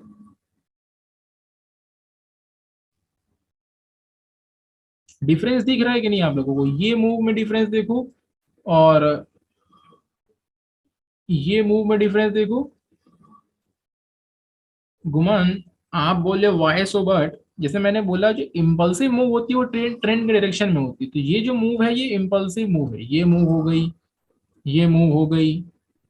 डिफरेंस दिख रहा है कि नहीं आप लोगों को, ये मूव में डिफरेंस देखो, और ये मूव में डिफरेंस देखो। गुमान, आप बोले वाई सो, बट जैसे मैंने बोला जो इम्पल्सिव मूव होती है वो ट्रेंड ट्रेंड के डायरेक्शन में होती है। तो ये जो मूव है ये इम्पल्सिव मूव है, ये मूव हो गई, ये मूव हो गई।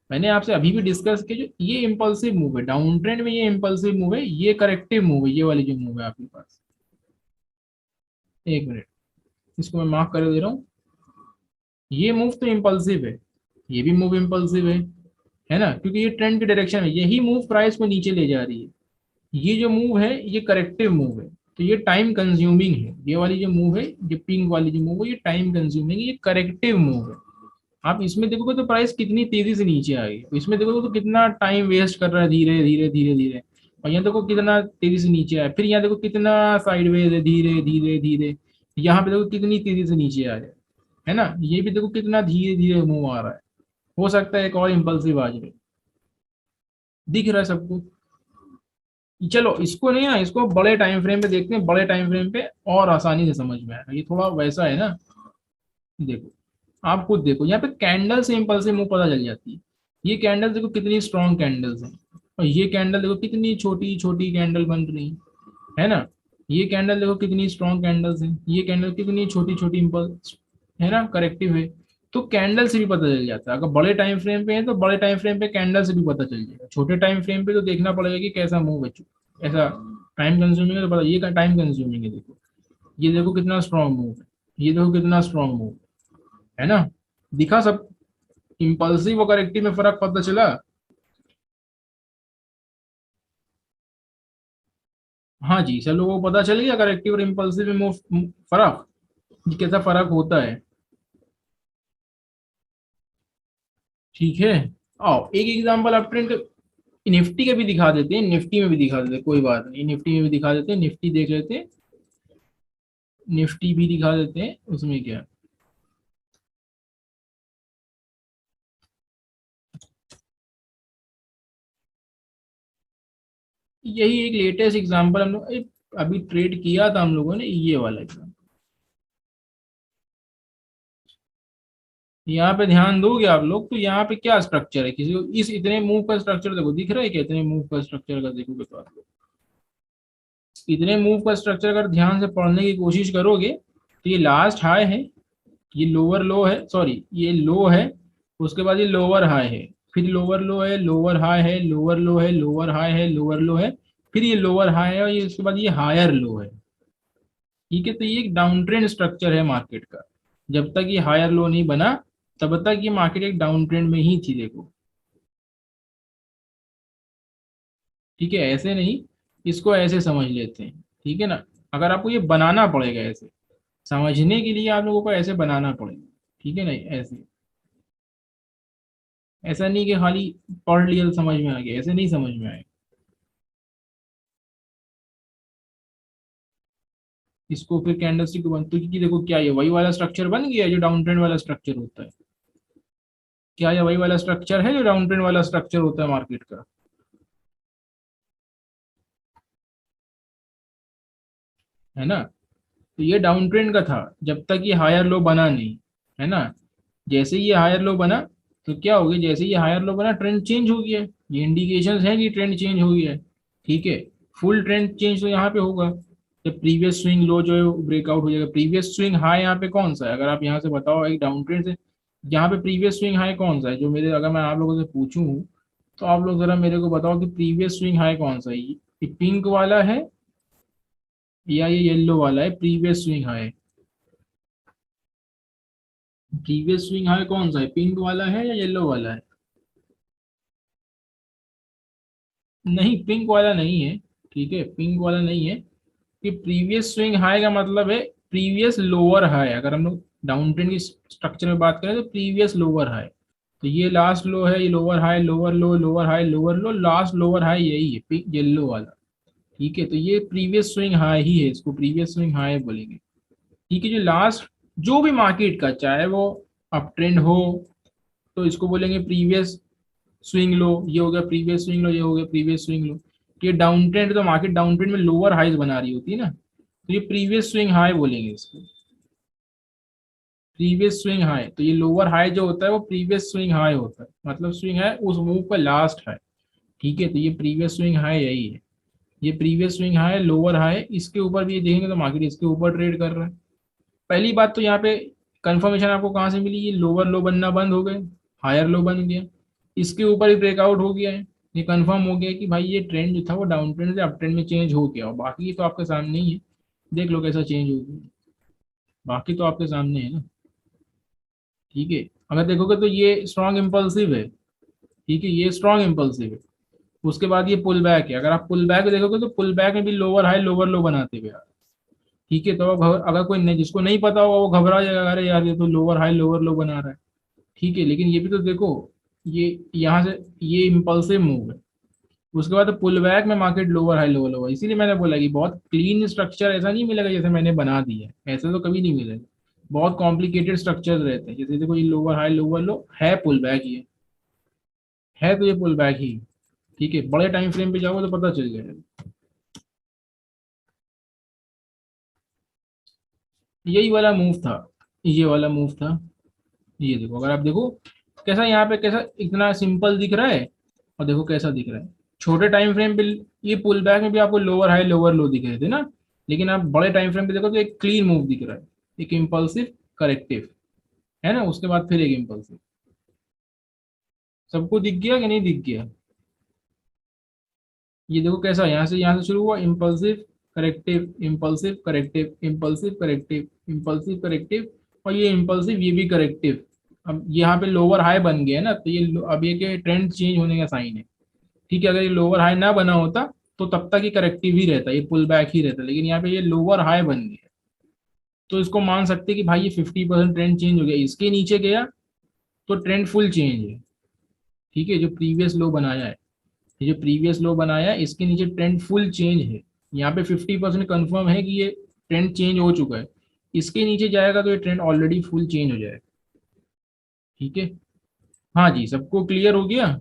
मैंने आपसे अभी भी डिस्कस किया, जो ये इम्पल्सिव मूव है डाउन ट्रेंड में, ये इम्पल्सिव मूव है, ये करेक्टिव मूव है, ये वाली जो मूव है आपके पास। एक मिनट, इसको मैं मार्क कर दे रहा हूँ। ये मूव तो इम्पल्सिव है, ये भी मूव इम्पल्सिव है ना, क्योंकि ये ट्रेंड की डायरेक्शन है, यही मूव प्राइस को नीचे ले जा रही है। ये जो मूव है ये करेक्टिव मूव है, तो ये टाइम कंज्यूमिंग है। ये वाली जो मूव है, ये पिंक वाली जो मूव है, ये टाइम कंज्यूमिंग है, ये करेक्टिव मूव है। आप इसमें देखोगे तो प्राइस कितनी तेजी से नीचे आएगी, इसमें देखोगे तो कितना टाइम वेस्ट कर रहा है, धीरे धीरे धीरे धीरे। और यहाँ देखो कितना तेजी से नीचे आया, फिर यहाँ देखो कितना साइडवेज है, धीरे धीरे धीरे। यहाँ पे देखो कितनी तेजी से नीचे आया है ना। ये भी देखो कितना धीरे धीरे मूव आ रहा है। हो सकता है एक और इम्पल्सिव आ जाए, दिख रहा है सबको। चलो इसको नहीं ना, इसको बड़े टाइम फ्रेम पे देखते हैं, बड़े टाइम फ्रेम पे और आसानी से समझ में आएगा। ये थोड़ा वैसा है ना, देखो आप खुद देखो, यहाँ पे कैंडल से इम्पल्सिव मूव पता चल जाती है। ये कैंडल देखो कितनी स्ट्रॉन्ग कैंडल्स हैं, और ये कैंडल देखो कितनी छोटी छोटी कैंडल बन रही है ना। ये कैंडल देखो कितनी स्ट्रॉन्ग कैंडल्स हैं, ये कैंडल कितनी छोटी छोटी इम्पल्स है ना, करेक्टिव है। तो कैंडल से भी पता चल जाता है, अगर बड़े टाइम फ्रेम पे है तो बड़े टाइम फ्रेम पे कैंडल से भी पता चल जाएगा। छोटे टाइम फ्रेम पे तो देखना पड़ेगा कि कैसा मूव है, ऐसा टाइम कंज्यूमिंग है तो पता, ये का टाइम कंज्यूमिंग है देखो। ये देखो कितना स्ट्रॉन्ग मूव है, ये देखो कितना स्ट्रॉन्ग मूव है ना। दिखा सब, इम्पल्सिव और करेक्टिव में फर्क पता चला। हाँ जी, सब लोगों को पता चल गया करेक्टिव और इम्पल्सिव में फर्क, ये कैसा फर्क होता है, ठीक है। आओ एक एग्जांपल आप ट्रेंड निफ्टी के भी दिखा देते हैं, निफ्टी में भी दिखा देते हैं, कोई बात नहीं, निफ्टी में भी दिखा देते हैं, निफ्टी देख लेते हैं, निफ्टी भी दिखा देते हैं, उसमें क्या। यही एक लेटेस्ट एग्जांपल हम लोग अभी ट्रेड किया था हम लोगों ने, ये वाला एग्जाम्पल। यहाँ पे ध्यान दोगे आप लोग तो यहाँ पे क्या स्ट्रक्चर है, किसी को इस इतने मूव का स्ट्रक्चर देखो, दिख रहा है क्या, इतने मूव का स्ट्रक्चर का देखोगे तो आप लोग, इतने मूव का स्ट्रक्चर अगर ध्यान से पढ़ने की कोशिश करोगे तो ये लास्ट हाई है, ये लोअर लो है, सॉरी ये लो है, उसके बाद ये लोअर हाई है, फिर लोअर लो है, लोअर हाई है, लोअर लो है, लोअर हाई है, लोअर लो है, फिर ये लोअर हाई है, और ये उसके बाद ये हायर लो है, ठीक है। तो ये एक डाउन ट्रेंड स्ट्रक्चर है मार्केट का। जब तक ये हायर लो नहीं बना तब तक ये मार्केट एक डाउन ट्रेंड में ही थी देखो, ठीक है। ऐसे नहीं, इसको ऐसे समझ लेते हैं, ठीक है ना। अगर आपको ये बनाना पड़ेगा ऐसे, समझने के लिए आप लोगों को ऐसे बनाना पड़ेगा, ठीक है ना, ऐसे। ऐसा नहीं कि खाली पढ़ लिया तो समझ में आ गया, ऐसे नहीं समझ में आएगा। इसको फिर कैंडलस्टिक बन तो, क्योंकि देखो क्या ये वही वाला स्ट्रक्चर बन गया जो डाउन ट्रेंड वाला स्ट्रक्चर होता है, क्या ये वही वाला स्ट्रक्चर है जो डाउन ट्रेंड वाला स्ट्रक्चर होता है मार्केट का, है ना। तो ये डाउन ट्रेंड का था जब तक ये हायर लो बना नहीं, है ना। जैसे ही ये हायर लो बना, तो क्या हो गया, जैसे ये हायर लो बना ट्रेंड चेंज हो गया है, ये इंडिकेशन है कि ट्रेंड चेंज हो गया है। ठीक है, फुल ट्रेंड चेंज तो यहाँ पे होगा जब प्रीवियस स्विंग लो जो है ब्रेकआउट हो जाएगा। प्रीवियस स्विंग हाई यहाँ पे कौन सा है, अगर आप यहाँ से बताओ एक डाउन ट्रेंड से, यहाँ पे प्रीवियस स्विंग हाई कौन सा है जो मेरे, अगर मैं आप लोगों से पूछूं तो आप लोग जरा मेरे को बताओ कि प्रीवियस स्विंग हाई कौन सा है, ये पिंक वाला है या ये येलो वाला है previous swing high. Previous swing high कौन सा है, पिंक वाला है या येलो वाला है? नहीं, पिंक वाला नहीं है। ठीक है, पिंक वाला नहीं है। कि प्रीवियस स्विंग हाई का मतलब है प्रीवियस लोअर हाई। अगर हम लोग डाउन ट्रेंड की स्ट्रक्चर में बात करें तो प्रीवियस लोअर हाई, तो ये लास्ट लो है, ये लोअर हाई लोअर लो लोअर हाई लोअर लो, लास्ट लोअर हाई यही है पिंक येलो वाला। ठीक है, तो ये प्रीवियस स्विंग हाई ही है, इसको प्रीवियस स्विंग हाई बोलेंगे। ठीक है, जो लास्ट जो भी मार्केट का चाहे वो अप ट्रेंड हो तो इसको बोलेंगे प्रीवियस स्विंग लो, ये हो गया प्रीवियस स्विंग लो, ये हो गया प्रीवियस स्विंग लो। ये डाउन ट्रेंड, तो मार्केट डाउन ट्रेंड में लोअर हाईज बना रही होती है ना, तो ये प्रीवियस स्विंग हाई बोलेंगे इसको। प्रीवियस स्विंग हाई, तो ये लोअर हाई जो होता है वो प्रीवियस स्विंग हाई होता है, मतलब स्विंग है उस मूव का लास्ट हाई। ठीक है, तो ये प्रीवियस स्विंग हाई यही है। ये previous swing high lower high, इसके ऊपर भी ये देखेंगे तो मार्केट इसके ऊपर ट्रेड कर रहा है। पहली बात तो यहाँ पे कंफर्मेशन आपको कहाँ से मिली, ये लोअर लो बनना बंद हो गए, हायर लो बन गया, इसके ऊपर ही ब्रेकआउट हो गया है। ये कंफर्म हो गया कि भाई ये ट्रेंड जो था वो डाउन ट्रेंड से अप ट्रेंड में चेंज हो गया, और बाकी तो आपके सामने ही है, देख लो कैसा चेंज हो गया, बाकी तो आपके सामने है ना। ठीक है, अगर देखोगे तो ये स्ट्रॉन्ग इम्पल्सिव है। ठीक है, ये स्ट्रॉन्ग इम्पल्सिव है। उसके बाद ये पुल बैक है, अगर आप पुल बैक देखोगे तो पुल बैक में भी लोअर हाई लोअर लो बनाते हुए आ रहा है। ठीक है, तो अब अगर कोई नहीं, जिसको नहीं पता होगा वो घबरा जाएगा, अरे यार ये तो लोअर हाई लोअर लो बना रहा है। ठीक है, लेकिन ये भी तो देखो, ये यहाँ से ये इम्पल्सिव मूव है, उसके बाद पुल बैक में market lower high lower lower, इसीलिए मैंने बोला कि बहुत क्लीन स्ट्रक्चर ऐसा नहीं मिलेगा जैसे मैंने बना दिया है, ऐसा तो कभी नहीं मिलेगा। बहुत कॉम्प्लिकेटेड स्ट्रक्चर रहते हैं, जैसे देखो ये लोअर हाई लोअर लो है, पुल बैक ये है, तो ये पुल बैक ही। ठीक है, बड़े टाइम फ्रेम पे जाओगे तो पता चल जाएगा। यही वाला मूव था, ये वाला मूव था। ये देखो, अगर आप देखो कैसा यहाँ पे, कैसा इतना सिंपल दिख रहा है, और देखो कैसा दिख रहा है छोटे टाइम फ्रेम पे। ये पुल बैक में भी आपको लोअर हाई लोअर लो दिख रहे थे ना, लेकिन आप बड़े टाइम फ्रेम पे देखो तो एक क्लीन मूव दिख रहा है, एक इम्पल्सिव करेक्टिव है ना, उसके बाद फिर एक इम्पल्सिव। सबको दिख गया कि नहीं दिख गया? ये देखो कैसा, यहाँ से शुरू हुआ impulsive corrective impulsive corrective impulsive corrective impulsive corrective, और ये इम्पल्सिव ये भी करेक्टिव। अब यहाँ पे लोअर हाई बन गया है ना, तो ये अब ये के ट्रेंड चेंज होने का साइन है। ठीक है, अगर ये लोअर हाई ना बना होता तो तब तक ये करेक्टिव ही रहता, ये पुल बैक ही रहता, लेकिन यहाँ पे ये लोअर हाई बन गया, तो इसको मान सकते कि भाई ये 50% ट्रेंड चेंज हो गया, इसके नीचे गया तो ट्रेंड फुल चेंज है। ठीक है, जो प्रीवियस लो बनाया है, ये जो प्रीवियस लो बनाया है इसके नीचे ट्रेंड फुल चेंज है। यहाँ पे 50% कंफर्म है कि ये ट्रेंड चेंज हो चुका है, इसके नीचे जाएगा तो ये ट्रेंड ऑलरेडी फुल चेंज हो जाएगा। ठीक है, हाँ जी, सबको क्लियर हो गया।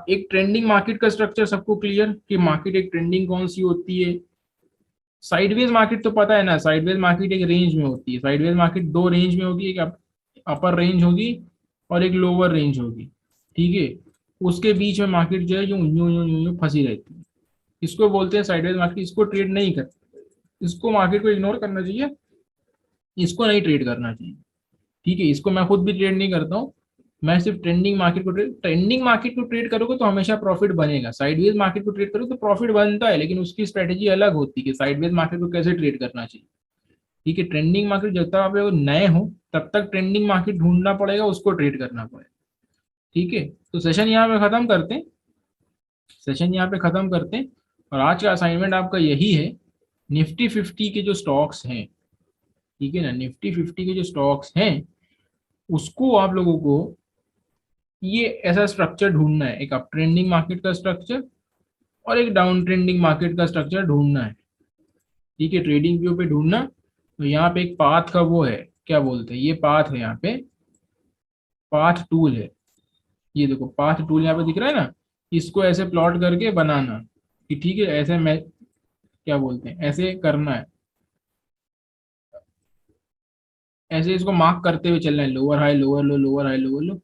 एक ट्रेंडिंग मार्केट का स्ट्रक्चर सबको क्लियर कि मार्केट एक ट्रेंडिंग कौन सी होती है। साइडवेज मार्केट तो पता है ना, साइडवेज मार्केट एक रेंज में होती है, साइडवेज मार्केट दो रेंज में होगी, एक अपर रेंज होगी और एक लोअर रेंज होगी। ठीक है, उसके बीच में मार्केट जो है यूं यूं यूं यूं यूं फंसी रहती है, इसको बोलते हैं साइडवेज मार्केट, इसको ट्रेड नहीं कर, इसको मार्केट को इग्नोर करना चाहिए, इसको नहीं ट्रेड करना चाहिए। ठीक है, इसको मैं खुद भी ट्रेड नहीं करता हूँ, मैं सिर्फ ट्रेंडिंग मार्केट को ट्रेड करोगे तो हमेशा प्रॉफिट बनेगा, साइडवेज मार्केट को ट्रेड करोगे तो प्रॉफिट बनता है, लेकिन उसकी स्ट्रेटेजी अलग होती है कि साइडवेज मार्केट को कैसे ट्रेड करना चाहिए। ठीक है, ट्रेंडिंग मार्केट जब तक आप लोग नए हो तब तक ट्रेंडिंग मार्केट ढूंढना पड़ेगा, उसको ट्रेड करना पड़ेगा। ठीक है, तो सेशन यहाँ पे खत्म करते हैं, सेशन यहाँ पे खत्म करते हैं, और आज का असाइनमेंट आपका यही है, निफ्टी 50 के जो स्टॉक्स हैं, ठीक है ना, निफ्टी 50 के जो स्टॉक्स हैं उसको आप लोगों को ये ऐसा स्ट्रक्चर ढूंढना है, एक अप ट्रेंडिंग मार्केट का स्ट्रक्चर और एक डाउन ट्रेंडिंग मार्केट का स्ट्रक्चर ढूंढना है। ठीक है, ट्रेडिंग व्यू पे ढूंढना। तो यहाँ पे एक पाथ का वो है, क्या बोलते हैं, ये पाथ है, यहाँ पे पाथ टूल है, ये देखो पाथ टूल यहाँ पे दिख रहा है ना, इसको ऐसे प्लॉट करके बनाना कि ठीक है ऐसे मैं क्या बोलते हैं ऐसे करना है। ऐसे इसको मार्क करते हुए चलना है, लोअर हाई लोअर लो लोअर हाई लोअर लो।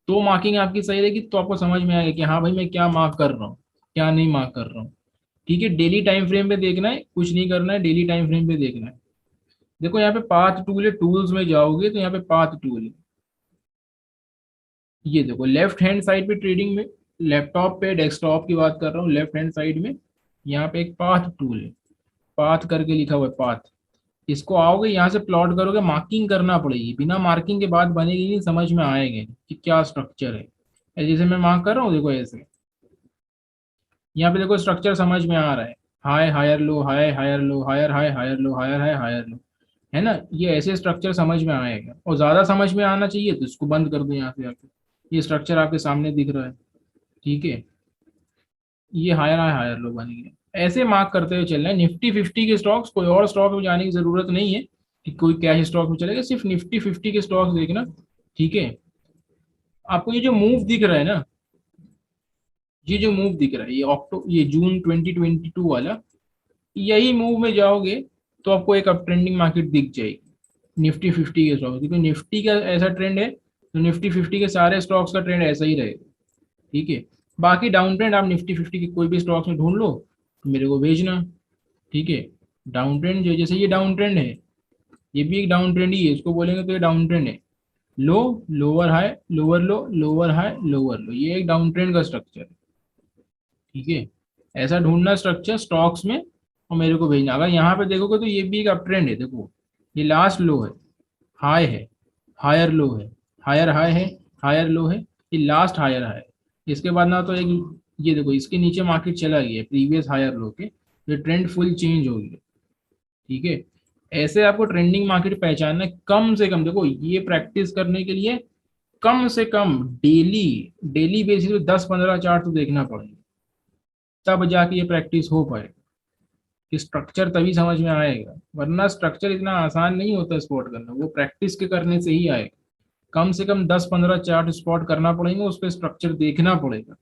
तो मार्किंग आपकी सही रहेगी, तो आपको समझ में आएगा कि हाँ भाई मैं क्या मार्क कर रहा हूँ, क्या नहीं मार्क कर रहा हूँ। ठीक है, डेली टाइम फ्रेम पे देखना है, कुछ नहीं करना है, डेली टाइम फ्रेम पे देखना है। देखो यहाँ पे पाथ टूल है, टूल्स में जाओगे तो यहाँ पे पाथ टूल है। ये देखो लेफ्ट हैंड साइड पे ट्रेडिंग में, लैपटॉप पे डेस्कटॉप की बात कर रहा हूँ, लेफ्ट हैंड साइड में यहाँ पे एक पाथ टूल है, पाथ करके लिखा हुआ है पाथ। इसको आओगे यहाँ से प्लॉट करोगे, मार्किंग करना पड़ेगी, बिना मार्किंग के बाद बनेगी नहीं, समझ में आएगा नहीं कि क्या स्ट्रक्चर है। जैसे मैं मार्क कर रहा हूँ देखो ऐसे, यहाँ पे देखो स्ट्रक्चर समझ में आ रहा है, high higher low high higher low higher high higher low higher high higher low, है ना। ये ऐसे स्ट्रक्चर समझ में आएगा, और ज्यादा समझ में आना चाहिए तो इसको बंद कर दो यहाँ से आके। ये स्ट्रक्चर आपके सामने दिख रहा है, ठीक है। ये हायर हाई हायर लो बन गया, ऐसे मार्क करते हुए चलना है। निफ्टी 50 के स्टॉक्स, कोई और स्टॉक में जाने की जरूरत नहीं है कि कोई कैश स्टॉक में चलेगा, सिर्फ निफ्टी 50 के स्टॉक्स देखना, ठीक है। आपको ये जो मूव दिख रहा है ना, ये जो मूव दिख रहा है, ये जून 2022 वाला, यही मूव में जाओगे तो आपको एक अप ट्रेंडिंग मार्केट दिख जाएगी निफ्टी 50 के स्टॉक, क्योंकि निफ्टी का ऐसा ट्रेंड है तो निफ्टी 50 के सारे स्टॉक्स का ट्रेंड ऐसा ही रहेगा, ठीक है। बाकी डाउन ट्रेंड आप निफ्टी 50 के कोई भी स्टॉक्स में ढूंढ लो, तो मेरे को भेजना, ठीक है। डाउन ट्रेंड जो, जैसे ये डाउन ट्रेंड है, ये भी एक डाउन ट्रेंड ही है, इसको बोलेंगे तो ये डाउन ट्रेंड है। लो लोअर हाई लोअर लो लोअर हाई लोअर लो, ये एक डाउन ट्रेंड का स्ट्रक्चर है, ठीक है। ऐसा ढूंढना स्ट्रक्चर स्टॉक्स में और मेरे को भेजना। अगर यहाँ पे देखोगे तो ये भी एक अप ट्रेंड है, देखो ये लास्ट लो है, हाई है, हायर लो है, हायर हाई है, हायर लो है, ये लास्ट हायर हाई है। इसके बाद ना तो एक, ये देखो इसके नीचे मार्केट चला गया प्रीवियस हायर लो के, ये ट्रेंड फुल चेंज हो गया, ठीक है। ऐसे आपको ट्रेंडिंग मार्केट पहचानना है। कम से कम देखो, ये प्रैक्टिस करने के लिए कम से कम डेली, डेली बेसिस पे 10-15 चार्ट तो देखना पड़ेगा, तब जाके ये प्रैक्टिस हो पाए कि स्ट्रक्चर तभी समझ में आएगा, वरना स्ट्रक्चर इतना आसान नहीं होता स्पॉट करना, वो प्रैक्टिस के करने से ही आएगा। कम से कम 10-15 चार्ट स्पॉट करना पड़ेंगे, उस पर स्ट्रक्चर देखना पड़ेगा,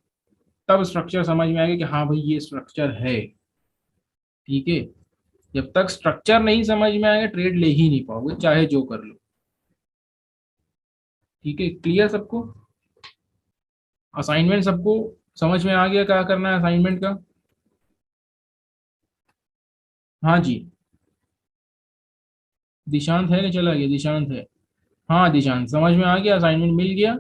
तब स्ट्रक्चर समझ में आएगा कि हाँ भाई ये स्ट्रक्चर है, ठीक है। जब तक स्ट्रक्चर नहीं समझ में आएगा ट्रेड ले ही नहीं पाओगे, चाहे जो कर लो, ठीक है। क्लियर सबको? असाइनमेंट सबको समझ में आ गया क्या करना है असाइनमेंट का? हाँ जी। दिशांत है कि चला गया? दिशांत है, हाँ दिशांत समझ में आ गया, असाइनमेंट मिल गया।